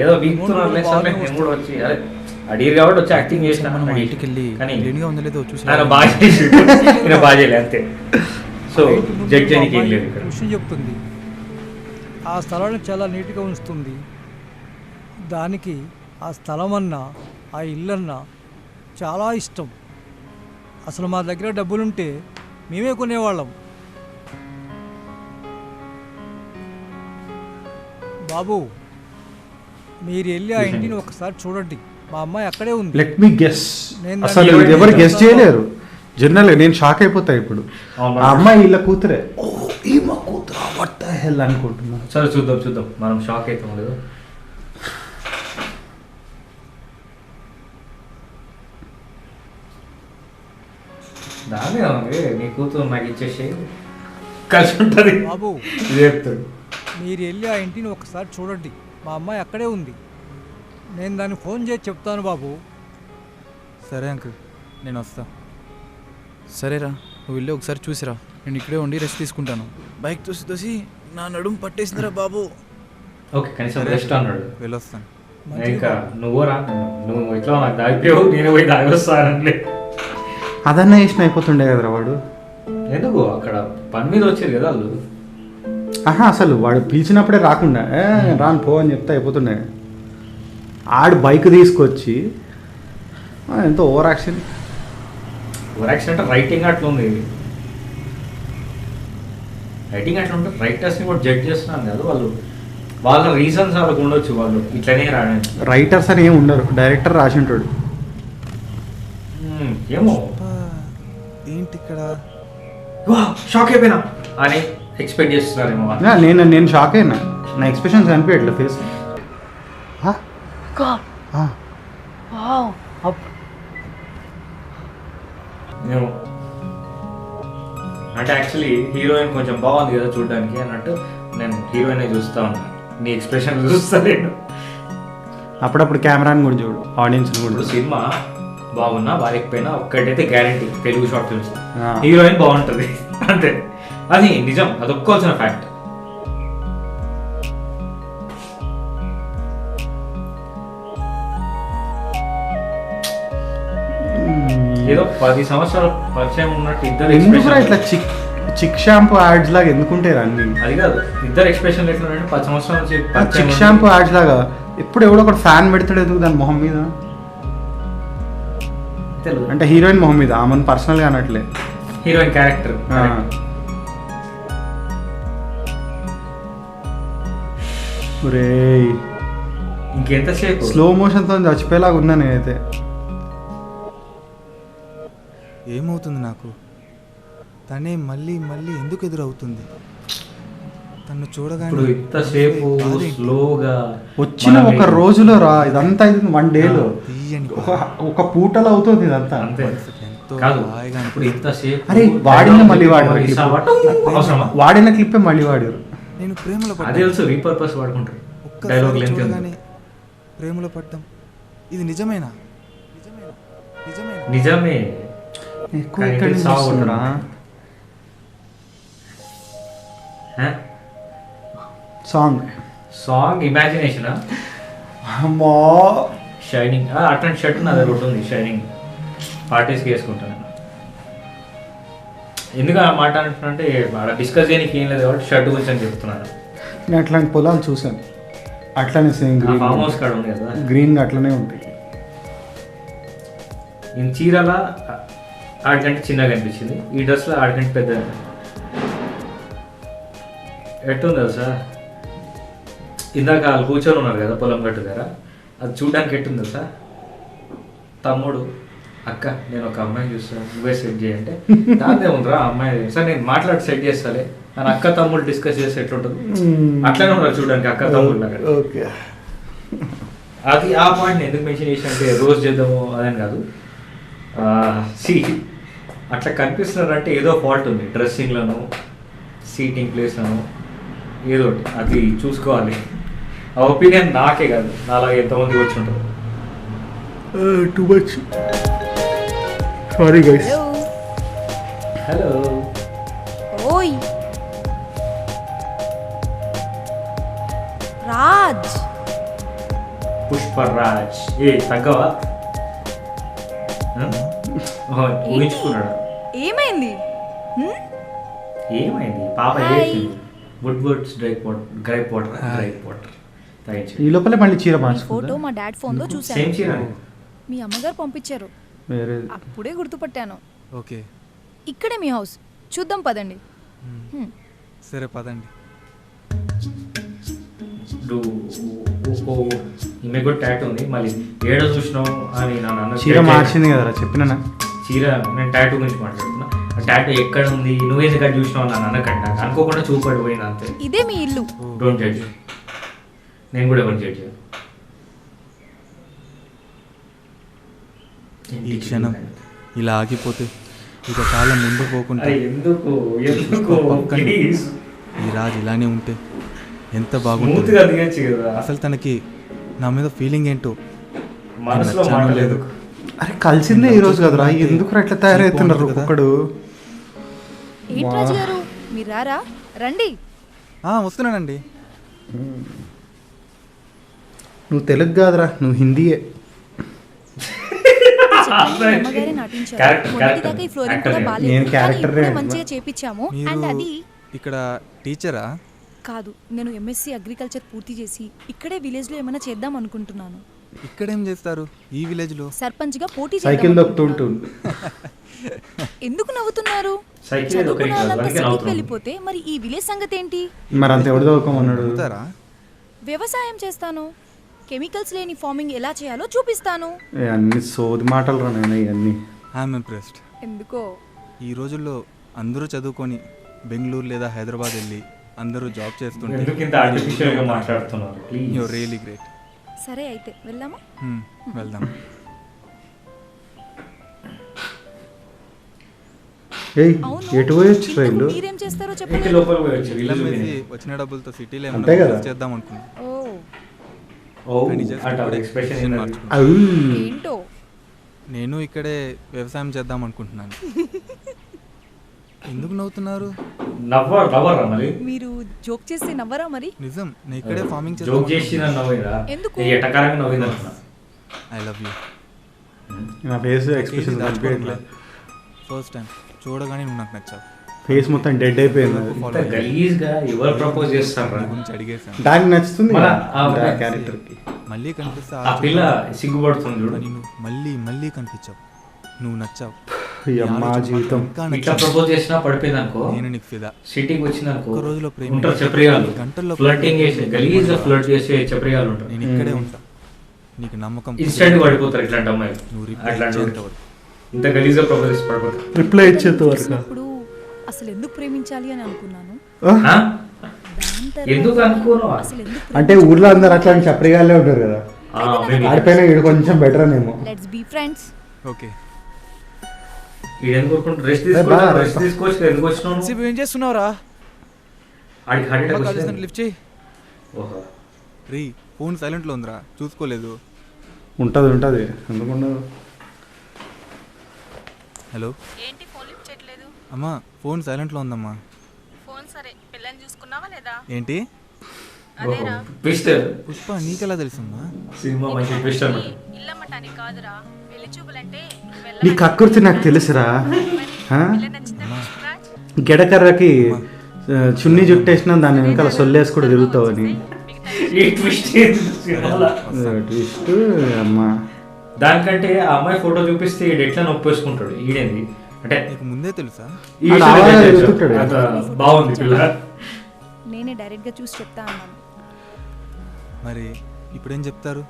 S1: ఏదో వీక్తున్నారు వచ్చి అడిగారు కాబట్టి వచ్చి యాక్టింగ్ చేసిన.
S3: మనం ఇంటికి వెళ్ళి క్లీన్గా ఉందో లేదో చూసి
S1: బాగా చేయలేదు అంతే. సో జడ్జ్ అని ఏం లేదు ఇక్కడ.
S3: విషయం చెప్తుంది.
S7: ఆ స్థలాన్ని చాలా నీట్గా ఉంచుతుంది. దానికి ఆ స్థలం అన్నా ఆ ఇల్లన్నా చాలా ఇష్టం. అసలు మా దగ్గర డబ్బులుంటే మేమే కొనేవాళ్ళం. బాబు మీరు వెళ్ళి ఆ ఇంటిని ఒకసారి చూడండి. మా అమ్మాయి అక్కడే ఉంది.
S2: Let me guess.
S7: నేను
S2: అసలు
S7: దాన్ని
S2: ఎవరు గెస్
S7: చెప్తాను.
S2: చేయలేరు. జనరల్ నేను షాక్ అయిపోతా ఇప్పుడు.
S1: అవును.
S2: ఆ అమ్మాయి వీళ్ళ కూతురే. ఓ ఈమె కూతురా, వాట్ ద హెల్ అనుకుంటున్నా.
S1: సరే చూద్దాం మనం షాక్ అవుతాం లేదు. దాని ఉంది, నీ కూతురు నాకు ఇచ్చేసి కలిసి ఉంటుంది
S7: బాబు
S1: ఇది చెప్తాడు.
S7: మీరు వెళ్ళి ఆ ఇంటిని ఒకసారి చూడండి. మా అమ్మాయి అక్కడే ఉంది. నేను దాన్ని ఫోన్ చేసి చెప్తాను బాబు.
S3: సరే అంకుల్, నేను వస్తా. సరేరా, నువ్వు వెళ్ళి ఒకసారి చూసిరా. నేను ఇక్కడే ఉండి రెస్ట్ తీసుకుంటాను. బైక్ తోసి నా నడుము పట్టేసిందిరా బాబు.
S1: ఓకే, కనీసం రెస్ట్ అన్నాడు.
S3: వెళ్ళొస్తాను.
S1: ఇంకా నువ్వు రా, నువ్వు ఇట్లా నాకు దాగిపోయావు, నేను పోయి దాగి వస్తానండి.
S2: అదన్నా వేసిన అయిపోతుండే కదరా వాడు.
S1: ఎందుకు అక్కడ పని మీద వచ్చారు కదా వాళ్ళు.
S2: ఆహా, అసలు వాడు పిలిచినప్పుడే రాకుండా రాను పో అని చెప్తే అయిపోతుండే. ఆడు బైక్ తీసుకొచ్చి ఎంతో ఓవర్ యాక్షన్.
S1: ఓవర్ యాక్షన్ అంటే రైటింగ్ అట్లా ఉంది. రైటింగ్ అట్లా ఉంటే రైటర్స్ని కూడా జడ్జ్ చేస్తున్నాను కదా వాళ్ళు. వాళ్ళ రీజన్స్ వాళ్ళకు ఉండొచ్చు, వాళ్ళు ఇట్లనే రాయడానికి.
S2: రైటర్స్ అని ఏమి ఉండరు, డైరెక్టర్ రాసి ఉంటాడు.
S1: ఏమో
S3: ఏంటి ఇక్కడ
S1: షాక్ అయిపోయినా అని ఎక్స్పెక్ట్ చేస్తున్నారేమో వాళ్ళు.
S2: నేను షాక్ అయినా. నా ఎక్స్ప్రెషన్స్ కనిపించట్లే ఫేస్.
S1: ఏమో అంటే యాక్చువల్లీ హీరోయిన్ కొంచెం బాగుంది కదా చూడడానికి అన్నట్టు నేను హీరోయిన్ చూస్తా ఉన్నా. నీ ఎక్స్ప్రెషన్ చూస్తా నేను.
S2: అప్పుడప్పుడు కెమెరాని కూడా చూడు, ఆడియన్స్ కూడా.
S1: ఇప్పుడు సినిమా బాగున్నా బాగాలేకపోయినా ఒక్కటైతే గ్యారంటీ, తెలుగు షార్ట్ ఫిల్మ్స్
S2: ఆ.
S1: హీరోయిన్ బాగుంటుంది అంతే. అది నిజం, అది ఒప్పుకోవాల్సిన ఫ్యాక్ట్. ఏదో 10 సంవత్సరాల పరిచయం ఉన్నట్టు ఇద్దరు
S2: ఎందుకు ఇట్లా
S1: expression-
S2: చిక్ షాంపూ యాడ్స్ లాగా ఎందుకుంటారు అన్ని?
S1: అది కాదు, ఇద్దరు ఎక్స్ప్రెషన్ ఎట్లా 10 సంవత్సరాల నుంచి పరిచయం
S2: చిక్
S1: ఉండి-
S2: షాంపూ యాడ్స్ లాగా ఎప్పుడు ఎవడో ఒకటి ఫ్యాన్ పెడతాడు ఎందుకు దాని మొహం మీద?
S1: తెలియదు.
S2: అంటే హీరోయిన్ మొహం మీద, ఆమెను పర్సనల్గా అనట్లే.
S1: హీరోయిన్ క్యారెక్టర్ ఇంకెంతసేపు
S2: స్లో మోషన్తో చచ్చిపోయేలాగా ఉన్నా నేనైతే.
S3: ఏమవుతుంది నాకు? తనే మళ్ళీ మళ్ళీ ఎందుకు ఎదురవుతుంది? తను
S1: ఇప్పుడు
S3: చూడగానే
S1: ఇంతసేపు
S3: బాధేంటి?
S1: స్లోగా
S2: వచ్చిన ఒక రోజులో రా, ఇదంతా ఇది 1 డేలో
S3: తీయని
S2: ఒక పూటలో అవుతుంది ఇదంతా.
S1: అంతే
S3: ఎంతో
S1: కాదు.
S3: హాయిగా
S1: ఇప్పుడు ఇంతసేపు
S2: అరే వాడిన మళ్ళీ వాడు
S1: అవసరమా?
S2: వాడిన క్లిప్పే మళ్ళీ వాడారు.
S3: నేను ప్రేమలో
S1: అది
S3: పడ్డాను.
S1: తెలుసు, రీపర్పస్ వాడుకుంటారు.
S3: ఒక్కసారి
S1: డైలాగ్ లెంత్
S3: చూడగానే ప్రేమలో పడ్డాం. ఇది నిజమేనా? నిజమేనా? నిజమేనా?
S1: నిజమే.
S2: ఎక్కువ
S1: కానీ
S2: ఎక్కడి
S1: ఇది
S2: నుంచి
S1: సాగు
S2: వస్తుందిరా?
S1: సాంగ్ ఇమాజినేషన్
S2: అమ్మా,
S1: షైనింగ్ అట్లాంటి షర్ట్ నా దగ్గర ఒకటి ఉంది. షైనింగ్ పార్టీస్కి వేసుకుంటాను. ఎందుకు ఆ మాట అంటున్నా అంటే అక్కడ డిస్కస్ చేయడానికి ఏం లేదు కాబట్టి షర్ట్ గురించి అని చెప్తున్నాను.
S2: నేను అట్లాంటి పొలాలు చూసాను. అట్లానే సేమ్ గ్రీన్
S1: ఫామ్ హౌస్ కాడ ఉంది కదా,
S2: గ్రీన్గా అట్లనే ఉంటాయి.
S1: నేను చీరల ఆడికంటే చిన్నగా అనిపించింది, ఈ డ్రెస్లో ఆడికంటే పెద్ద. ఎట్టుంది తెలుసా, ఇందాక వాళ్ళు కూర్చొని ఉన్నారు కదా పొలం గట్టు దగ్గర, అది చూడడానికి ఎట్టుంది తెలుసా? తమ్ముడు అక్క నేను ఒక అమ్మాయిని చూస్తాను, నువ్వే సెట్ చేయంటే దాన్నే ఉండరా అమ్మాయి సార్ నేను మాట్లాడి సెట్ చేస్తాలే అని అక్క తమ్ముడు డిస్కస్ చేస్తే ఎట్లుంటుంది అట్లనే ఉన్నారు చూడడానికి అక్క తమ్ముడు లాగా.
S2: ఓకే,
S1: అది ఆ పాయింట్ ఎందుకు మెన్షన్ చేసి అంటే రోజు చేద్దాము అదని కాదు. అట్లా కనిపిస్తున్నారంటే ఏదో ఫాల్ట్ ఉంది డ్రెస్సింగ్లోనూ సీటింగ్ ప్లేస్లోనూ ఏదో ఒకటి, అది చూసుకోవాలి. ఆ ఒపీనియన్ నాకే కాదు, నాలాగా ఎంతమంది వచ్చి ఉంటారు.
S2: Too much sorry guys.
S1: Hello
S4: ఓయ్ రాజ్,
S1: పుష్పరాజ్. తగ్గవా? ఊహించుకున్నాడు.
S4: ఏమైంది?
S1: ఏమైంది పాప
S4: హాయ్.
S1: చేసింది? Woodward's gripe water తాగించండి.
S2: ఈ లోపలే మళ్ళీ చీర
S4: ఫోటో
S2: మార్చుకుంటా.
S4: మా డాడ్ ఫోన్ లో
S1: సేమ్
S4: చూసాను.
S1: చీర
S4: మీ అమ్మగారు పంపించారు,
S2: వేరే
S4: అప్పుడే గుర్తుపట్టాను.
S3: ఓకే
S4: ఇక్కడే మీ హౌస్, చూద్దాం పదండి.
S3: సరే పదండి.
S1: ఈమె కూడా టాటూ ఉంది, మళ్ళీ ఏడో చూసినావు అని నన్ను
S2: చీర మార్చింది కదరా చెప్పినా.
S1: చీర నేను టాటూ గురించి మాట్లాడుతున్నా. ఆ టాటూ ఎక్కడ ఉంది, నువ్వేది కట్ చూసినావు నన్ను అనకండి, అనుకోకుండా చూపడిపోయింది అంతే.
S4: ఇదే మీ ఇల్లు.
S1: డోంట్ జడ్జ్, నేను కూడా ఎవరు జడ్జ్.
S3: ఈ క్షణం ఇలా ఆగిపోతే ఇక కాలం ముందు పోకుండా
S1: ఎందుకు
S3: పక్కన
S1: ప్లీజ్
S3: ఈ రాజు ఇలానే ఉంటే ఎంత
S1: స్మూత్
S3: బాగుంటుంది.
S1: గా దిగచ్చు కదా.
S3: అసలు తనకి నా మీద ఫీలింగ్ ఏంటో
S1: మనసులో
S3: నచ్చానో
S1: మాట లేదు.
S2: అరే కలిసిందే ఈ రోజు కదరా, ఎందుకు అట్లా తయారవుతున్నారు ఒక్కొక్కడు.
S4: ఏంటి రాజు గారు, మీరు రారా? రండి.
S3: వస్తున్నానండి.
S2: నువ్వు తెలుగు కాదురా, నువ్వు హిందీయే.
S4: అమ్మగారే నటించారు. మొదటిదాకా ఈ ఫ్లోరింగ్ కూడా బాలేదు,
S2: నేను
S4: కానీ
S2: క్యారెక్టర్
S4: ఇప్పుడే మంచిగా చేపించాము. అండ్
S3: మీరు
S4: అది
S3: ఇక్కడ టీచరా?
S4: కాదు, నేను ఎంఎస్సి అగ్రికల్చర్ పూర్తి చేసి ఇక్కడే విలేజ్ లో ఏమైనా చేద్దాం అనుకుంటున్నాను.
S3: ఇక్కడేం చేస్తారు ఈ విలేజ్ లో?
S4: సర్పంచ్ గా పోటీ
S2: సైకిల్
S4: చేద్దాం
S2: దొక్కుతుంటుంది.
S4: అనుకుంటున్నాను. ఎందుకు నవ్వుతున్నారు?
S1: సైకిల్ ఏదో ఒకటి
S4: చదువుకున్న
S1: కాదు,
S4: వాళ్ళంతా
S1: అందుకే
S4: సిటీకి
S1: నవ్వుతున్నాను.
S4: వెళ్ళిపోతే మరి ఈ విలేజ్ సంగతి ఏంటి?
S2: మరి అంత ఎవరు చదువుకోమన్నాడు?
S3: చెప్తారా?
S4: వ్యవసాయం చేస్తాను, కెమికల్స్ లేని ఫార్మింగ్ ఎలా చేయాలో చూపిస్తాను.
S2: అన్ని సోది మాటలు రా నాయన ఇవన్నీ.
S3: I'm impressed.
S4: ఎందుకో
S3: ఈ రోజుల్లో అందరూ చదువుకొని బెంగళూరు లేదా హైదరాబాద్ వెళ్ళి అందరూ జాబ్ చేస్తుంటే
S1: ఎందుకు ఇంత ఆర్టిఫిషియల్ గా మాట్లాడుతున్నారు? ప్లీజ్.
S3: You're really great.
S4: సరే అయితే వెళ్దామా?
S3: వెళ్దాం.
S2: ఏయ్
S4: అవును,
S2: ఎటు పోయొచ్చు
S4: ఇంతకు
S2: రైలు?
S4: మీరేం చేస్తారో
S1: ఇంటి
S4: చెప్పలేదు.
S1: లోపల పోయొచ్చు.
S3: ఇల్లం వేసి వచ్చిన డబ్బులతో సిటీలో
S2: అంతే
S3: ఏమైనా
S2: కదా.
S3: business చేద్దాం అనుకున్నాం.
S4: ఓ,
S3: కానీ just
S1: అంటే
S3: ఇప్పుడే
S1: ఎక్స్ప్రెషన్
S3: decision మార్చుకున్నాం.
S2: అవు.
S4: ఏంటో
S3: నేను ఇక్కడే వ్యవసాయం చేద్దాం అనుకుంటున్నాను. ఎందుకు నవ్వుతున్నారు?
S1: నవ్వరా మరి?
S4: మీరు జోక్ చేస్తే నవ్వరా మరి?
S3: నిజం, నేను ఇక్కడే ఫార్మింగ్
S1: జోక్ చేసి
S3: చేద్దాం.
S1: నన్ను నవ్విరా?
S4: ఎందుకు?
S1: ఈ ఎటకారంగా నవ్వింది అంటున్నా.
S3: I love you.
S2: నా ఫేస్ ఎక్స్ప్రెషన్ కనిపించట్లేదు.
S3: ఫస్ట్ టైం చూడగానే నువ్వు నాకు నచ్చావు.
S2: ఫేస్ మొత్తం డెడ్ అయిపోయింది.
S1: ఇంత గలీజ్ గా ఎవరు ప్రపోజ్ చేస్తారా?
S3: నీ గురించి అడిగేశాను.
S2: దానికి నచ్చుతుంది
S1: మన
S2: క్యారెక్టర్ కి.
S3: మళ్ళీ కనిపిస్తే
S1: ఆ పిల్ల సిగ్గుపడుతుంది చూడు.
S3: కానీ నువ్వు మళ్ళీ మళ్ళీ కనిపించావు. నువ్వు నచ్చావు.
S2: అమ్మా జీవితం.
S3: ఇంకా
S1: ఇట్లా
S3: నచ్చావు.
S1: ప్రపోజ్ చేసినా పడిపోయింది అనుకో,
S3: నేను నీకు ఫిదా.
S1: సిటీకి వచ్చింది అనుకో,
S3: ఒక్క రోజులో ప్రేమ
S1: ఉంటారు చప్రియాలు,
S3: గంటల్లో
S1: ఫ్లర్టింగ్ చేసి గలీజ్ గా ఫ్లర్ట్ చేసే చప్రియాలు ఉంటారు.
S3: నేను ఇక్కడే ఉంటా. నీకు నమ్మకం
S1: ఇన్స్టెంట్ పడిపోతారు ఇట్లాంటి అమ్మాయిలు.
S3: నువ్వు రిప్లై
S1: అట్లాంటి
S3: ఇచ్చేంత వరకు.
S1: ఇంత గలీజ్ గా ప్రపోజ్ చేసి పడిపోతారు.
S2: రిప్లై ఇచ్చేంత వరకు.
S4: చూసినప్పుడు అసలు ఎందుకు ప్రేమించాలి అని అనుకున్నాను.
S1: ఆ?
S4: దాని తర్వాత
S1: ఎందుకు అనుకోను?
S4: అసలు ఎందుకు
S2: అంటే ఊర్లో అందరు అట్లాంటి చప్రిగాళ్ళే ఉంటారు కదా,
S1: ఆ, maybe.
S2: ఆడిపోయినా వీడు కొంచెం బెటర్ అనేమో.
S4: Let's be friends.
S3: ఓకే.
S1: ఈడు ఎందుకు ఊరుకుంటూ రెస్ట్ తీసుకోవచ్చు కదా, ఎందుకు వచ్చినావు?
S3: ఏం చేస్తున్నావురా?
S1: ఆడికి హార్ట్ అటాక్ వచ్చింది.
S3: లిఫ్ట్ చేయి.
S1: ఓహో,
S3: రీ ఫోన్ సైలెంట్లో ఉందిరా, చూసుకోలేదు.
S2: ఉంటుంది ఉంటుంది ఎందుకుండదు.
S3: హలో
S4: ఏంటి ఫోన్ లిఫ్ట్ చేయట్లేదు?
S3: అమ్మా, ఫోన్ సైలెంట్లో ఉందమ్మా.
S4: ఫోన్ సరే, పిల్లని చూసుకున్నావా లేదా?
S3: ఏంటి?
S1: ఓహో, ట్విస్ట్.
S3: పుష్ప నీకెలా తెలుసమ్మా?
S1: సినిమా మంచి ట్విస్ట్ అన్నమాట.
S4: ఇల్లమ్మటానికి కాదురా, పెళ్లి చూపులంటే
S2: నీ కక్కుర్తి నాకు తెలుసురా. ఆ? గెడకర్రకి చున్నీ జుట్టేసినా దాని వెనకాల సొల్లేసి కూడా తిరుగుతావు అని.
S1: ఈ ట్విస్ట్ ఏంది సినిమాలో?
S2: ట్విస్ట్ అమ్మా.
S1: దానికంటే ఆ అమ్మాయి ఫోటో చూపిస్తే ఈడు ఎట్లా నొప్పేసుకుంటాడు. ఈడేంది అంటే
S3: నీకు ముందే తెలుసా?
S1: ఈ
S2: ఆడ
S1: విషయం
S2: ఆవారా
S1: తెలుసు.
S2: ఎదుగుతాడు.
S1: అంత బాగుంది పిల్ల.
S4: నేనే డైరెక్ట్ గా చూసి చెప్తా అన్నాను.
S3: మరి ఇప్పుడేం చెప్తారు?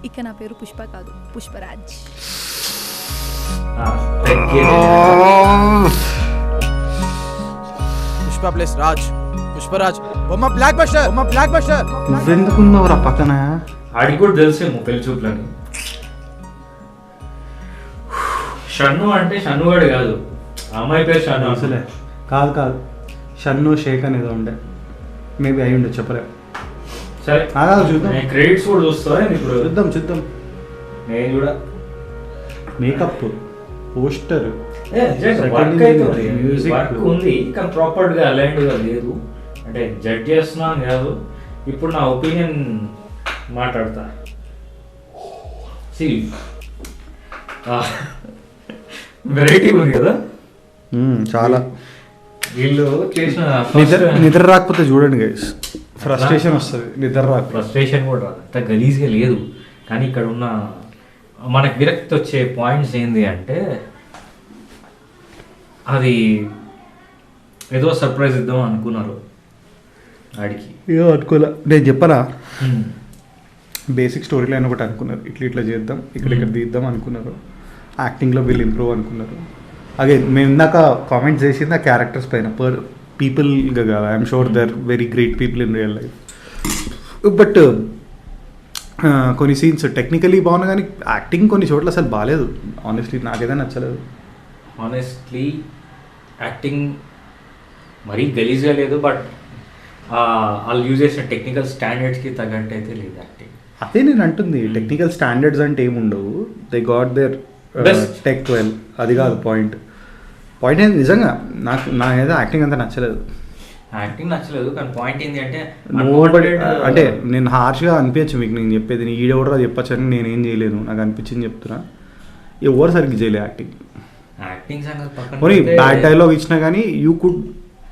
S4: ఇక నా పేరు పుష్ప కాదు, పుష్పరాజ్.
S1: ఆ, తగ్గేది.
S3: పుష్ప ప్లస్ రాజ్, పుష్పరాజ్ బొమ్మ బ్లాక్ బస్టర్, బొమ్మ బ్లాక్ బస్టర్.
S2: నువ్వెందుకున్నావురా పక్కన?
S1: ఆడికి కూడా తెలిసేమో పెళ్లి చూపులని. షన్ను అంటే షన్నుగాడు కాదు, ఆ అమ్మాయి పేరు షన్ను.
S2: అసలే కాదు కాదు, షన్ను షేక్ అనేది ఉండే, మేబీ అయి ఉండే చెప్పలే.
S1: సరే
S2: చూద్దాం.
S1: నేను క్రెడిట్స్ కూడా చూస్తా ఇప్పుడు.
S2: చూద్దాం చూద్దాం.
S1: నేను కూడా
S2: మేకప్ పోస్టర్
S1: మ్యూజిక్ ఉంది కానీ ప్రాపర్ గా అలైన్డ్ గా లేదు. అంటే జడ్జ్ చేస్తున్నాను కాదు, ఇప్పుడు నా ఒపీనియన్ మాట్లాడతా. వెరైటీ ఉంది కదా
S2: చాలా.
S1: వీళ్ళు చేసిన
S2: నిద్ర రాకపోతే చూడండి గైస్, ఫ్రస్ట్రేషన్ వస్తుంది. నిద్ర రాకపోతే
S1: ఫ్రస్ట్రేషన్ కూడా రాదు, అంత గలీజ్గా లేదు. కానీ ఇక్కడ ఉన్న మనకు విరక్తి వచ్చే పాయింట్స్ ఏంది అంటే, అది ఏదో సర్ప్రైజ్ ఇద్దాం అనుకున్నారు ఆడికి.
S2: ఏదో అనుకోలే. నేను చెప్పరా, బేసిక్ స్టోరీ లైన్ ఒకటి అనుకున్నారు, ఇట్లా చేద్దాం, ఇక్కడ తీద్దాం అనుకున్నారు. యాక్టింగ్లో వీళ్ళు ఇంప్రూవ్ అనుకున్నారు. అగే మేము ఇందాక కామెంట్స్ చేసింది ఆ క్యారెక్టర్స్ పైన, పీపుల్గా కాదు. I'm sure they are very great people in real life. But కొన్ని సీన్స్ టెక్నికలీ బాగున్నా కానీ యాక్టింగ్ కొన్ని చోట్ల అసలు బాగాలేదు. ఆనెస్ట్లీ నాకైతే నచ్చలేదు.
S1: ఆనెస్ట్లీ యాక్టింగ్ మరీ గలీజ్గా లేదు, బట్ వాళ్ళు యూజ్ చేసిన టెక్నికల్ స్టాండర్డ్స్కి తగ్గట్టు అయితే లేదు యాక్టింగ్.
S2: అదే నేను అంటుంది, టెక్నికల్ స్టాండర్డ్స్ అంటే ఏముండవు. They got their tech well, అది కాదు పాయింట్. ఏంటి నిజంగా నాకైతే యాక్టింగ్ అంతా నచ్చలేదు.
S1: యాక్టింగ్ నచ్చలేదు, కానీ పాయింట్ ఏంటి అంటే
S2: అంటే నేను హార్ష్గా అనిపించచ్చు మీకు, నేను చెప్పేది ఈడెవడో చెప్పచ్చు అని నేనేం చేయలేను, నాకు అనిపించింది చెప్తున్నా. ఎవరు సరిగ్గా చేయలేదు యాక్టింగ్.
S1: యాక్టింగ్ సంగతి
S2: పోనీ బ్యాడ్ డైలాగ్ ఇచ్చినా కానీ యూ కుడ్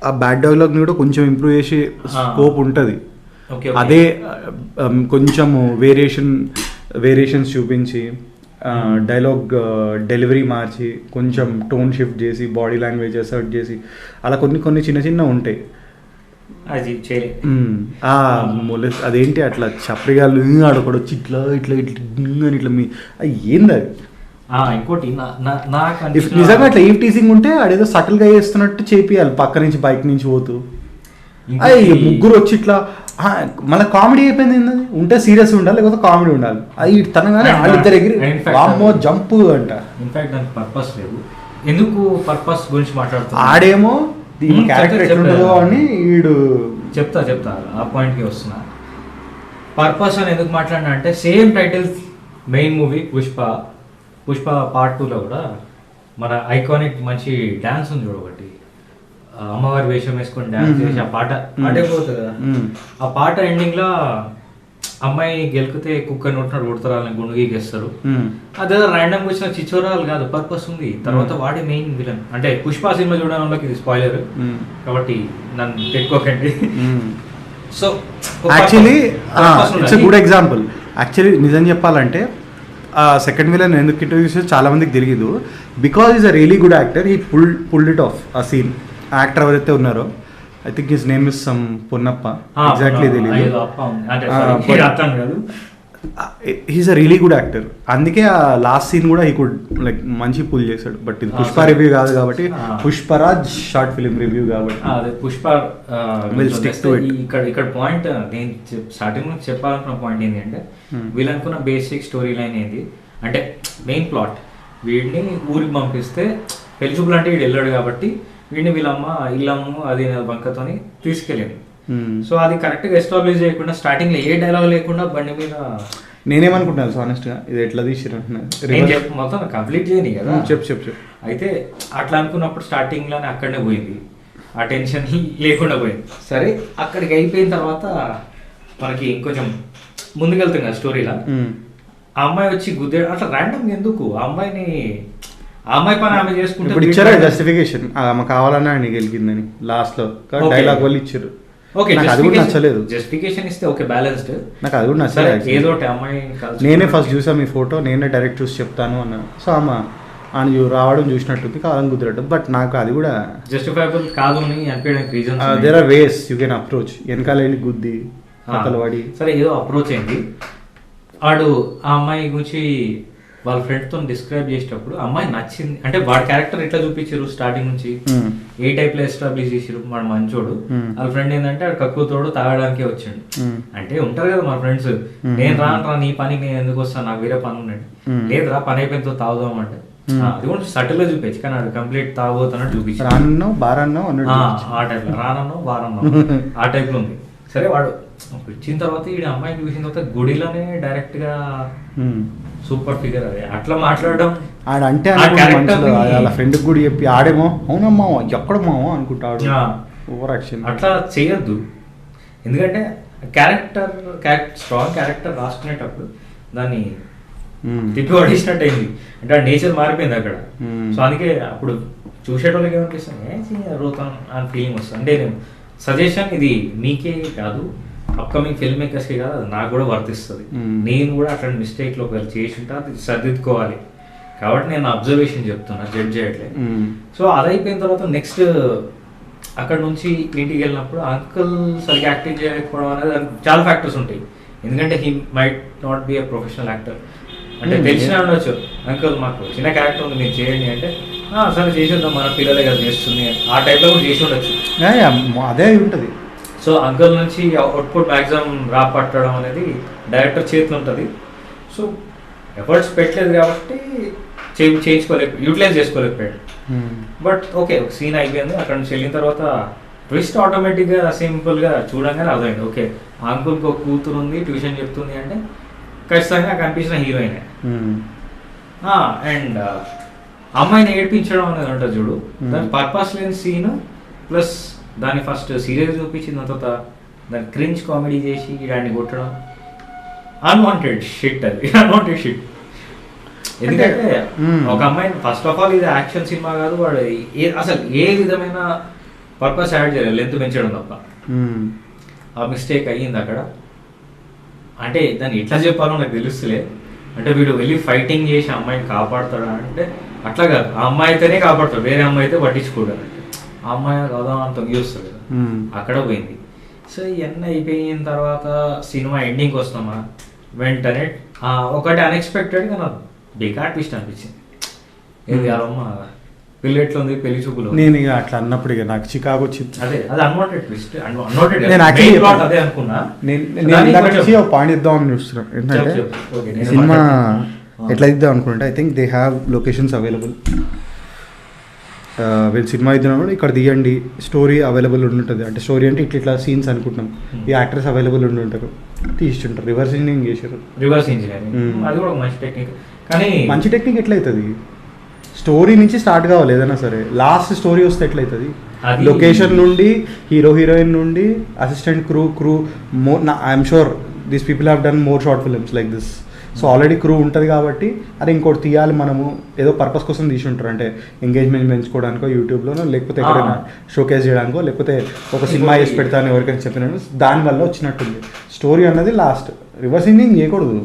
S2: ఆ బ్యాడ్ డైలాగ్ని కూడా కొంచెం ఇంప్రూవ్ చేసే స్కోప్ ఉంటుంది. అదే కొంచెం వేరియేషన్స్ చూపించి డైలాగ్ డెలివరీ మార్చి కొంచెం టోన్ షిఫ్ట్ చేసి బాడీ లాంగ్వేజ్ అసర్ట్ చేసి అలా కొన్ని చిన్న ఉంటాయి.
S1: అది
S2: అదేంటి అట్లా చప్రిగాళ్ళు ఆడొకడు వచ్చి ఇట్లా మీ ఏంది అది.
S1: ఇంకోటి
S2: నిజంగా అట్లా ఈవ్ టీసింగ్ ఉంటే ఆడేదో సటిల్గా చేస్తున్నట్టు చేపియాలి, పక్క నుంచి బైక్ నుంచి పోతూ. ముగ్గురు వచ్చి ఇట్లా మళ్ళీ కామెడీ అయిపోయింది. ఏంటది ఉంటే సీరియస్ ఉండాలి, లేకపోతే కామెడీ ఉండాలి. అది తనగానే వాళ్ళిద్దరు ఎగిరి వామ్మో జంప్ అంట.
S1: ఇన్ఫాక్ట్ దానికి పర్పస్ లేదు. ఎందుకు పర్పస్ గురించి మాట్లాడుతున్నా,
S2: ఆడేమో క్యారెక్టర్ ఎట్లుంటుందో అని వీడు
S1: చెప్తా ఆ పాయింట్కి వస్తున్నా. పర్పస్ అని ఎందుకు మాట్లాడినా అంటే, same titles main movie Pushpa part 2లో కూడా మన ఐకానిక్ మంచి డ్యాన్స్ ఉంది చూడ, ఒకటి అమ్మవారి వేషం వేసుకొని డ్యాన్స్ చేసి ఆ పాట పోతుంది కదా. ఆ పాట ఎండింగ్ లో అమ్మాయి గెలికితే కుక్క నోటినాడు కొడతారు, వాళ్ళని గుండు గీకేస్తారు. అదేదో ర్యాండమ్ వచ్చిన చిచ్చోరాలు కాదు, పర్పస్ ఉంది. తర్వాత వాడే మెయిన్ విలన్. అంటే పుష్ప సినిమా చూడడం వల్ల ఇది స్పాయిలర్ కాబట్టి నన్ను పెట్టుకోకండి. So
S2: actually it's good example. Actually నిజం చెప్పాలంటే సెకండ్ విలన్ ఎందుకు ఇంట్రడ్యూస్ చేసి చాలా మందికి తెలియదు. Because is a really good actor, he pulled it off ఆ సీన్. యాక్టర్ ఎవరైతే ఉన్నారో, I think his name is some Ponnappa, exactly తెలియదు. He's a really good actor. అందుకే ఆ లాస్ట్ సీన్ కూడా హీ కుడ్ లైక్ మంచి పుల్ చేశాడు. బట్ ఇది పుష్ప రివ్యూ కాదు కాబట్టి, పుష్పరాజ్ షార్ట్ ఫిలిం రివ్యూ కాబట్టి
S1: పుష్ప ఇక్కడ పాయింట్ నేను స్టార్టింగ్ నుంచి చెప్పాలనుకున్న పాయింట్ ఏంటి అంటే, వీళ్ళు అనుకున్న బేసిక్ స్టోరీ లైన్ ఏంది అంటే, మెయిన్ ప్లాట్ వీడిని ఊరికి పంపిస్తే పెళ్లి చూపులు అంటే వీడు వెళ్ళాడు కాబట్టి వీడిని వీళ్ళమ్మ ఇల్లమ్ము అది బంకతోని తీసుకెళ్ళింది. సో అది కరెక్ట్గా ఎస్టాబ్లిష్ చేయకుండా స్టార్టింగ్ లో ఏ డైలాగ్ లేకుండా బండి మీద
S2: నేనేమనుకుంటున్నాను ఆనెస్ట్ గా, ఇది ఎట్లా తీసిరు
S1: మొత్తం కంప్లీట్ చేయని కదా.
S2: చెప్పు
S1: అయితే అట్లా అనుకున్నప్పుడు స్టార్టింగ్ లోనే అక్కడనే పోయింది, ఆ టెన్షన్ లేకుండా పోయింది. సరే అక్కడికి అయిపోయిన తర్వాత మనకి ఇంకొంచెం ముందుకెళ్తాం కదా స్టోరీలా. ఆ అమ్మాయి వచ్చి గుద్దే అట్లా ర్యాండమ్ ఎందుకు ఆ అమ్మాయి పని ఆమె చేసుకుంటే
S2: ఇప్పుడు ఇచ్చారా జస్టిఫికేషన్, ఆమె కావాలన్నా ఆయన గెలికిందని లాస్ట్ లో డైలాగ్ వాళ్ళు ఇచ్చారు. అది కూడా నచ్చలేదు.
S1: జస్టిఫికేషన్ ఇస్తే ఓకే, బ్యాలెన్స్డ్.
S2: నాకు అది కూడా నచ్చలేదు.
S1: ఏదో అమ్మాయి
S2: నేనే ఫస్ట్ చూసా మీ ఫోటో, నేనే డైరెక్ట్ చూసి చెప్తాను అన్నాను. సో ఆమె ఆయన రావడం చూసినట్టుంది, కావాలని కుదిరట్టు. బట్ నాకు అది కూడా
S1: జస్టిఫైబుల్ కాదు అని అనిపించడానికి reason
S2: there are ways you can approach. వెనకాల వెళ్ళి గుద్ది కథలు పడి
S1: సరే ఏదో అప్రోచ్ అయింది. వాడు ఆ అమ్మాయి గురించి వాళ్ళ ఫ్రెండ్తో డిస్క్రైబ్ చేసేటప్పుడు అమ్మాయి నచ్చింది అంటే, వాడి క్యారెక్టర్ ఎట్లా చూపించారు స్టార్టింగ్ నుంచి, ఏ టైప్ లో ఎస్టాబ్లిష్ చేసారు. వాడు మంచోడు, వాళ్ళ ఫ్రెండ్ ఏంటంటే వాడు కక్కువతోడు తాగడానికే వచ్చాడు. అంటే ఉంటారు కదా మన ఫ్రెండ్స్, నేను రాను నీ పనికి నేను ఎందుకు వస్తాను, నాకు వేరే పని ఉన్నాడు. లేదు రా పని అయిపోయిందో తాగుదాం అంటే, అది కూడా సటిల్ గా చూపించు. కానీ వాడు కంప్లీట్ తాగబోతున్నట్టు చూపించాడు.
S2: రానన్నో బారన్నో
S1: ఆ టైప్ లో, రానన్నో బారన్నో ఆ టైప్ లో ఉంది. సరే వాడు వచ్చిన తర్వాత ఈ అమ్మాయిని చూసిన తర్వాత గుడిలోనే డైరెక్ట్ గా సూపర్ ఫిగర్ అది అట్లా మాట్లాడడం.
S2: ఆడంటే వాళ్ళ ఫ్రెండ్ కూడా చెప్పి ఆడేమో అవునమ్మా ఎక్కడమ్మా అనుకుంటాడు. ఓవర్ యాక్షన్
S1: అట్లా చేయొద్దు. ఎందుకంటే క్యారెక్టర్ స్ట్రాంగ్ క్యారెక్టర్ రాసుకునేటప్పుడు దాన్ని తిప్పి పడేసినట్టు అయింది. అంటే ఆ నేచర్ మారిపోయింది అక్కడ. సో అందుకే అప్పుడు చూసేటోళ్ళకి ఏమనిపిస్తుంది అడుగుతాను అని ఫీలింగ్ వస్తుంది. అంటే నేను సజెషన్ ఇది మీకే కాదు, అప్కమింగ్ ఫిల్మ్ మేకర్స్కి కాదు, అది నాకు కూడా వర్తిస్తుంది. నేను కూడా అట్లాంటి మిస్టేక్లో ఒకవేళ చేసి ఉంటే అది సర్దిద్దుకోవాలి. కాబట్టి నేను అబ్జర్వేషన్ చెప్తున్నా, జడ్జ్ చేయట్లేదు. సో అది అయిపోయిన తర్వాత నెక్స్ట్ అక్కడ నుంచి ఇంటికి వెళ్ళినప్పుడు అంకుల్ సరిగ్గా యాక్టింగ్ చేయకపోవడం అనేది చాలా ఫ్యాక్టర్స్ ఉంటాయి. ఎందుకంటే he might not be a professional actor. అంటే తెలిసిన ఉండొచ్చు, అంకుల్ మాకు చిన్న క్యారెక్టర్ ఉంది మీరు చేయండి అంటే సరే చేసేద్దాం, మన పిల్లలే కదా చేస్తుంది, ఆ టైప్లో కూడా చేసి ఉండొచ్చు.
S2: అదే ఉంటుంది.
S1: సో అంకుల్ నుంచి అవుట్పుట్ మ్యాక్సిమం రాపట్టడం అనేది డైరెక్టర్ చేతిలో ఉంటుంది. సో ఎఫర్ట్స్ పెట్టలేదు కాబట్టి యూటిలైజ్ చేసుకోలేకపోయాడు. బట్ ఓకే, ఒక సీన్ అయిపోయింది. అక్కడ నుంచి వెళ్ళిన తర్వాత ట్విస్ట్ ఆటోమేటిక్గా సింపుల్గా చూడంగానే అర్థమైంది. ఓకే, అంకుల్కి ఒక కూతురు ఉంది, ట్యూషన్ చెప్తుంది అంటే ఖచ్చితంగా కనిపించిన హీరోయినే. అండ్ అమ్మాయిని ఏడిపించడం అనేది ఉంటుంది చూడు, దాని పర్పస్ లేని సీన్ ప్లస్ దాన్ని ఫస్ట్ సీరియస్ చూపించిన తర్వాత దాన్ని క్రింజ్ కామెడీ చేసి దాన్ని కొట్టడం అన్వాంటెడ్ షిట్. అది అన్వాంటెడ్ షిట్. ఎందుకంటే ఒక అమ్మాయిని ఫస్ట్ ఆఫ్ ఆల్ ఇది యాక్షన్ సినిమా కాదు, వాడు అసలు ఏ విధమైన పర్పస్ యాడ్ చేయలేదు, లెంత్ పెంచడం తప్ప. ఆ మిస్టేక్ అయ్యింది అక్కడ. అంటే దాన్ని ఎట్లా చెప్పాలో నాకు తెలుస్తులే. అంటే వీడు వెళ్ళి ఫైటింగ్ చేసి అమ్మాయిని కాపాడుతాడా అంటే అట్లా కాదు, ఆ అమ్మాయి అయితేనే కాపాడుతాడు, వేరే అమ్మాయి అయితే పట్టించుకోడు. ఆ అమ్మాయి కదా అంత చూస్తుంది కదా, అక్కడ పోయింది. సో ఇవన్నీ అయిపోయిన తర్వాత సినిమా ఎండింగ్కి వస్తామా వెంటనే ఒకటి అన్ఎక్స్పెక్టెడ్గా నాకు బేకార్ ట్విస్ట్ అనిపించింది. ఏది అమ్మ పెళ్ళి ఎట్లా ఉంది, పెళ్లి చూపులు.
S2: నేను ఇక అట్లా అన్నప్పుడు ఇక నాకు చికాకు వచ్చింది.
S1: అదే అది అన్వాంటెడ్ ట్విస్ట్. అన్వాంటెడ్ అదే అనుకున్నా.
S2: నేను పాయింట్ ఇద్దామని చూస్తున్నాను. ఏంటంటే సినిమా ఎట్లా ఇద్దాం అనుకుంటే I think they have locations available. వీళ్ళు సినిమా ఇద్దాం ఇక్కడ తీయండి, స్టోరీ అవైలబుల్ ఉంటుంది. అంటే స్టోరీ అంటే ఇట్లా సీన్స్ అనుకుంటున్నాం, ఈ యాక్టర్స్ అవైలబుల్ ఉంటారు, తీస్తుంటారు. రివర్స్ ఇంజనీరింగ్ చేశారు.
S1: రివర్స్ ఇంజనీరింగ్ అది కూడా మంచి టెక్నిక్. కానీ
S2: మంచి టెక్నిక్ ఎట్లయితుంది, స్టోరీ నుంచి స్టార్ట్ కావాలి ఏదైనా సరే, లాస్ట్ స్టోరీ వస్తే ఎట్లయితుంది. లొకేషన్ నుండి హీరో హీరోయిన్ నుండి assistant crew more. I'm sure these people have done more short films like this. So already crew ఉంటుంది కాబట్టి అరే ఇంకోటి తీయాలి మనము, ఏదో పర్పస్ కోసం తీసి ఉంటారు. అంటే ఎంగేజ్మెంట్ పెంచుకోవడానికో యూట్యూబ్లోనో, లేకపోతే ఎక్కడైనా షోకేస్ చేయడానికో, లేకపోతే ఒక సినిమా చేసి పెడతాను ఎవరికైనా చెప్పినాను, దానివల్ల వచ్చినట్టుంది. స్టోరీ అన్నది లాస్ట్. రివర్స్ ఇంజినింగ్ చేయకూడదు.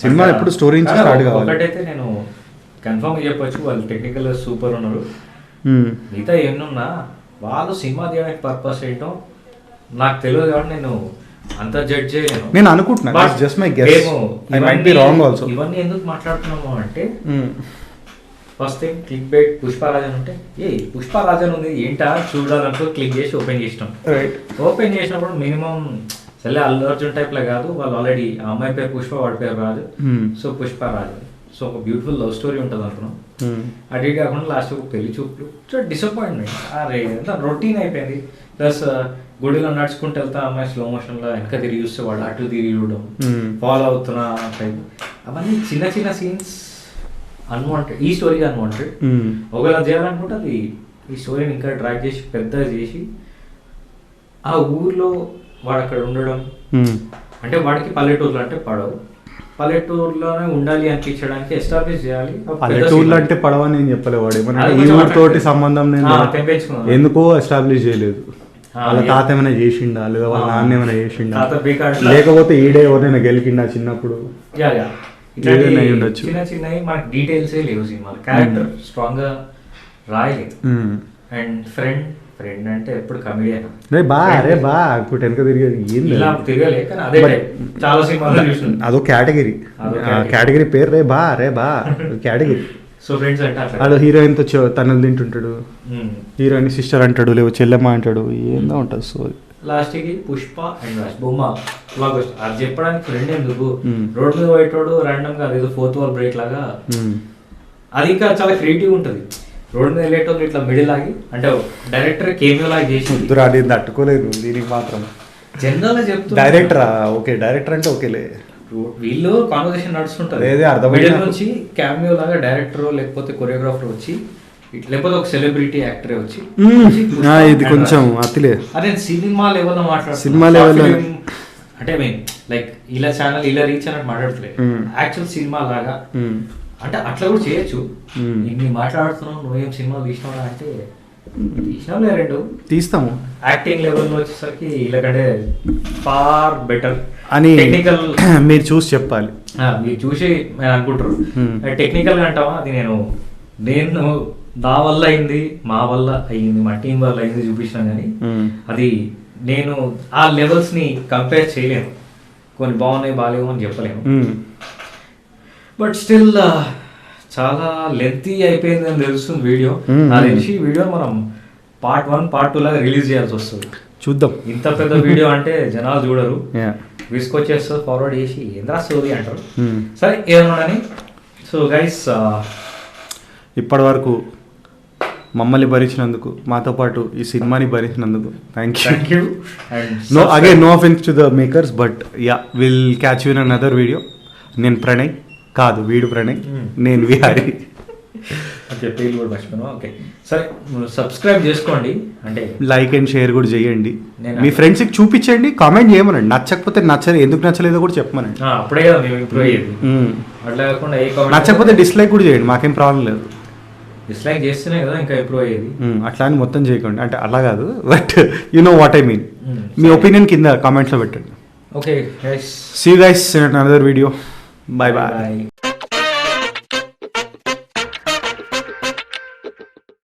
S2: సినిమా ఎప్పుడు స్టోరీ నుంచి స్టార్ట్ కావాలి.
S1: ఒకటైతే నేను కన్ఫర్మ్ చెప్పొచ్చు, వాళ్ళు టెక్నికల్ సూపర్ ఉన్నారు. మిగతా ఏమన్నా వాళ్ళు సినిమా తీయడానికి పర్పస్ ఏంటో నాకు తెలియదు కాబట్టి నేను అంత జడ్జ్ చేయలేను.
S2: నేను అనుకుంటున్నాను just my guess, I might be wrong also.
S1: ఇవన్నీ ఎందుకు మాట్లాడుతున్నాము అంటే ఫస్ట్ థింగ్ క్లిక్ బైట్ పుష్పరాజన్ ఉంటే పుష్పరాజన్ ఉంది ఏంటా చూడాలనుకో క్లిక్ చేసి ఓపెన్ చేసినాం. ఓపెన్ చేసినప్పుడు మినిమం సరే అల్లు అర్జున్ టైప్ లా కాదు, వాళ్ళు ఆల్రెడీ ఆ అమ్మాయి పేరు పుష్ప, వాడి పేరు రాజు. సో పుష్పరాజన్. సో ఒక బ్యూటిఫుల్ లవ్ స్టోరీ ఉంటుంది అనుకున్నాం. అదే కాకుండా లాస్ట్ పెళ్లి చూపులు డిసప్పాయింట్మెంట్. అరే ఎంత రొటీన్ అయిపోయింది. ప్లస్ గుడిలో నడుచుకుంటూ వెళ్తా అమ్మాయి స్లో మోషన్లో వెనక తిరిగి చూస్తే వాడు అటు తిరిగి చూడడం, ఫాలో అవుతున్నా టైప్. అవన్నీ చిన్న చిన్న సీన్స్ అన్వాంటెడ్. ఈ స్టోరీ అన్వాంటెడ్. ఒకవేళ చేయాలనుకుంటే అది ఈ స్టోరీని ఇంకా డ్రాగ్ చేసి పెద్దగా చేసి ఆ ఊర్లో వాడు అక్కడ ఉండడం, అంటే వాడికి పల్లెటూర్లు అంటే పడవు, పల్లెటూరులోనే ఉండాలి అనిపించడానికి ఎస్టాబ్లిష్ చేయాలి.
S2: పల్లెటూర్లు అంటే పడవని నేను చెప్పలే, వాడు ఏమన్నా ఈ ఊరితోటి సంబంధం ఎందుకో ఎస్టాబ్లిష్ చేయలేదు. వాళ్ళ తాత ఏమైనా చేసిండా, లేదా వాళ్ళ నాన్న ఏమైనా చేసిండా, లేకపోతే ఈడే ఎవరైనా గెలికిండా చిన్నప్పుడు.
S1: చిన్న చిన్నవి మనకి డీటెయిల్సే లేవు సినిమాలు. క్యారెక్టర్ స్ట్రాంగ్ గా రాయలేదు. అండ్ ఫ్రెండ్ అంటే ఎప్పుడు కమెడియన్
S2: రే బా ఇప్పుడు వెనక తిరిగేది ఏంది
S1: తిరగలే, కానీ అదే చాలా సినిమాలు చూసిన
S2: అదో కేటగిరీ పేరు రే బా కేటగిరీ.
S1: సో ఫ్రెండ్స్ అంటే
S2: వాడు హీరోయిన్ తో తనలు తింటుంటాడు, హీరోయిన్ సిస్టర్ అంటాడు, లేవు చెల్లెమ్మ అంటాడు, ఏందో ఉంటుంది స్టోరీ.
S1: లాస్ట్ కి పుష్ప అండ్ రాజ్ బొమ్మ బ్లాక్ వస్తుంది. అది చెప్పడానికి ఫ్రెండ్ ఎందుకు, రోడ్ మీద పోయేటోడు ర్యాండమ్ గా అదేదో ఫోర్త్ వాల్ బ్రేక్ లాగా, అది ఇంకా చాలా క్రియేటివ్ ఉంటుంది. రోడ్ మీద వెళ్ళేటోళ్ళు ఇట్లా మిడిల్ ఆగి, అంటే డైరెక్టర్ కేమియో లాగా చేసి
S2: నేను తట్టుకోలేదు దీనికి మాత్రం.
S1: జనరల్ గా చెప్తా
S2: డైరెక్టరా ఓకే, డైరెక్టర్ అంటే ఓకేలే,
S1: వీళ్ళు కాన్వర్సేషన్ నడుస్తుంటారు.
S2: మిడిల్
S1: నుంచి క్యామియో లాగా డైరెక్టర్ లేకపోతే కొరియోగ్రాఫర్ వచ్చి, లేకపోతే ఒక సెలబ్రిటీ యాక్టరే వచ్చి
S2: ఇది కొంచెం అతిలే.
S1: అదే సినిమా లెవెల్ లో మాట్లాడుతున్నారు.
S2: సినిమా లెవెల్
S1: అంటే లైక్ ఇలా ఛానల్ ఇలా రీచ్ అన్నట్టు మాట్లాడుతులేదు. యాక్చువల్ సినిమా లాగా అంటే అట్లా కూడా చేయొచ్చు. ఇన్ని మాట్లాడుతున్నావు నువ్వేం సినిమాలు తీసినావు అంటే తీసినావులే 2
S2: తీస్తాము
S1: యాక్టింగ్ లెవెల్లో వచ్చేసరికి వీళ్ళకంటే ఫార్ బెటర్
S2: అని
S1: టెక్నికల్
S2: మీరు చూసి చెప్పాలి.
S1: మీరు చూసి అనుకుంటారు టెక్నికల్ గా అంటావా, అది నేను నా వల్ల అయింది, మా వల్ల అయింది, మా టీం వల్ల అయింది చూపించినా కానీ అది నేను ఆ లెవెల్స్ ని కంపేర్ చేయలేను. కొన్ని బాగున్నాయి బాగాలేవు అని చెప్పలేము. బట్ స్టిల్ చాలా లెంతీ అయిపోయింది అని తెలుస్తుంది వీడియో. నాకు తెలిసి ఈ వీడియో మనం పార్ట్ 1 పార్ట్ 2 లాగా రిలీజ్ చేయాల్సి వస్తుంది.
S2: చూద్దాం.
S1: ఇంత పెద్ద వీడియో అంటే జనాలు చూడరు, తీసుకొచ్చేస్తారు ఫార్వర్డ్ చేసి ఏంద్రా స్టోరీ అంటారు. సరే ఏమన్నాని. సో గైస్
S2: ఇప్పటి వరకు మమ్మల్ని భరించినందుకు, మాతో పాటు ఈ సినిమాని భరించినందుకు thank you. No offence to the makers, but ya will catch you in another video. నేను ప్రణయ్ కాదు, వీడు ప్రణయ్, నేను విహారీ.
S1: ఓకే, పేరు కూడా మర్చిపోయాను. ఓకే సరే, సబ్స్క్రైబ్ చేసుకోండి, అంటే
S2: లైక్ అండ్ షేర్ కూడా చేయండి. మీ ఫ్రెండ్స్కి చూపించండి, కామెంట్ చేయమనండి. నచ్చకపోతే నచ్చలేదు, ఎందుకు నచ్చలేదో కూడా చెప్పమనండి.
S1: అప్పుడే కదా మేము ఇంప్రూవ్ అయ్యేది. అట్లా కాకుండా ఏ కామెంట్
S2: నచ్చకపోతే డిస్లైక్ కూడా చేయండి, మాకేం ప్రాబ్లం లేదు.
S1: డిస్లైక్ చేస్తేనే కదా ఇంకా ఇంప్రూవ్ అయ్యేది.
S2: అట్లా అని మొత్తం చేయకండి, అంటే అలా కాదు, but you know what I mean. మీ ఒపీనియన్ కింద కామెంట్స్లో పెట్టండి.
S1: Okay guys,
S2: see you guys in another video. Bye bye.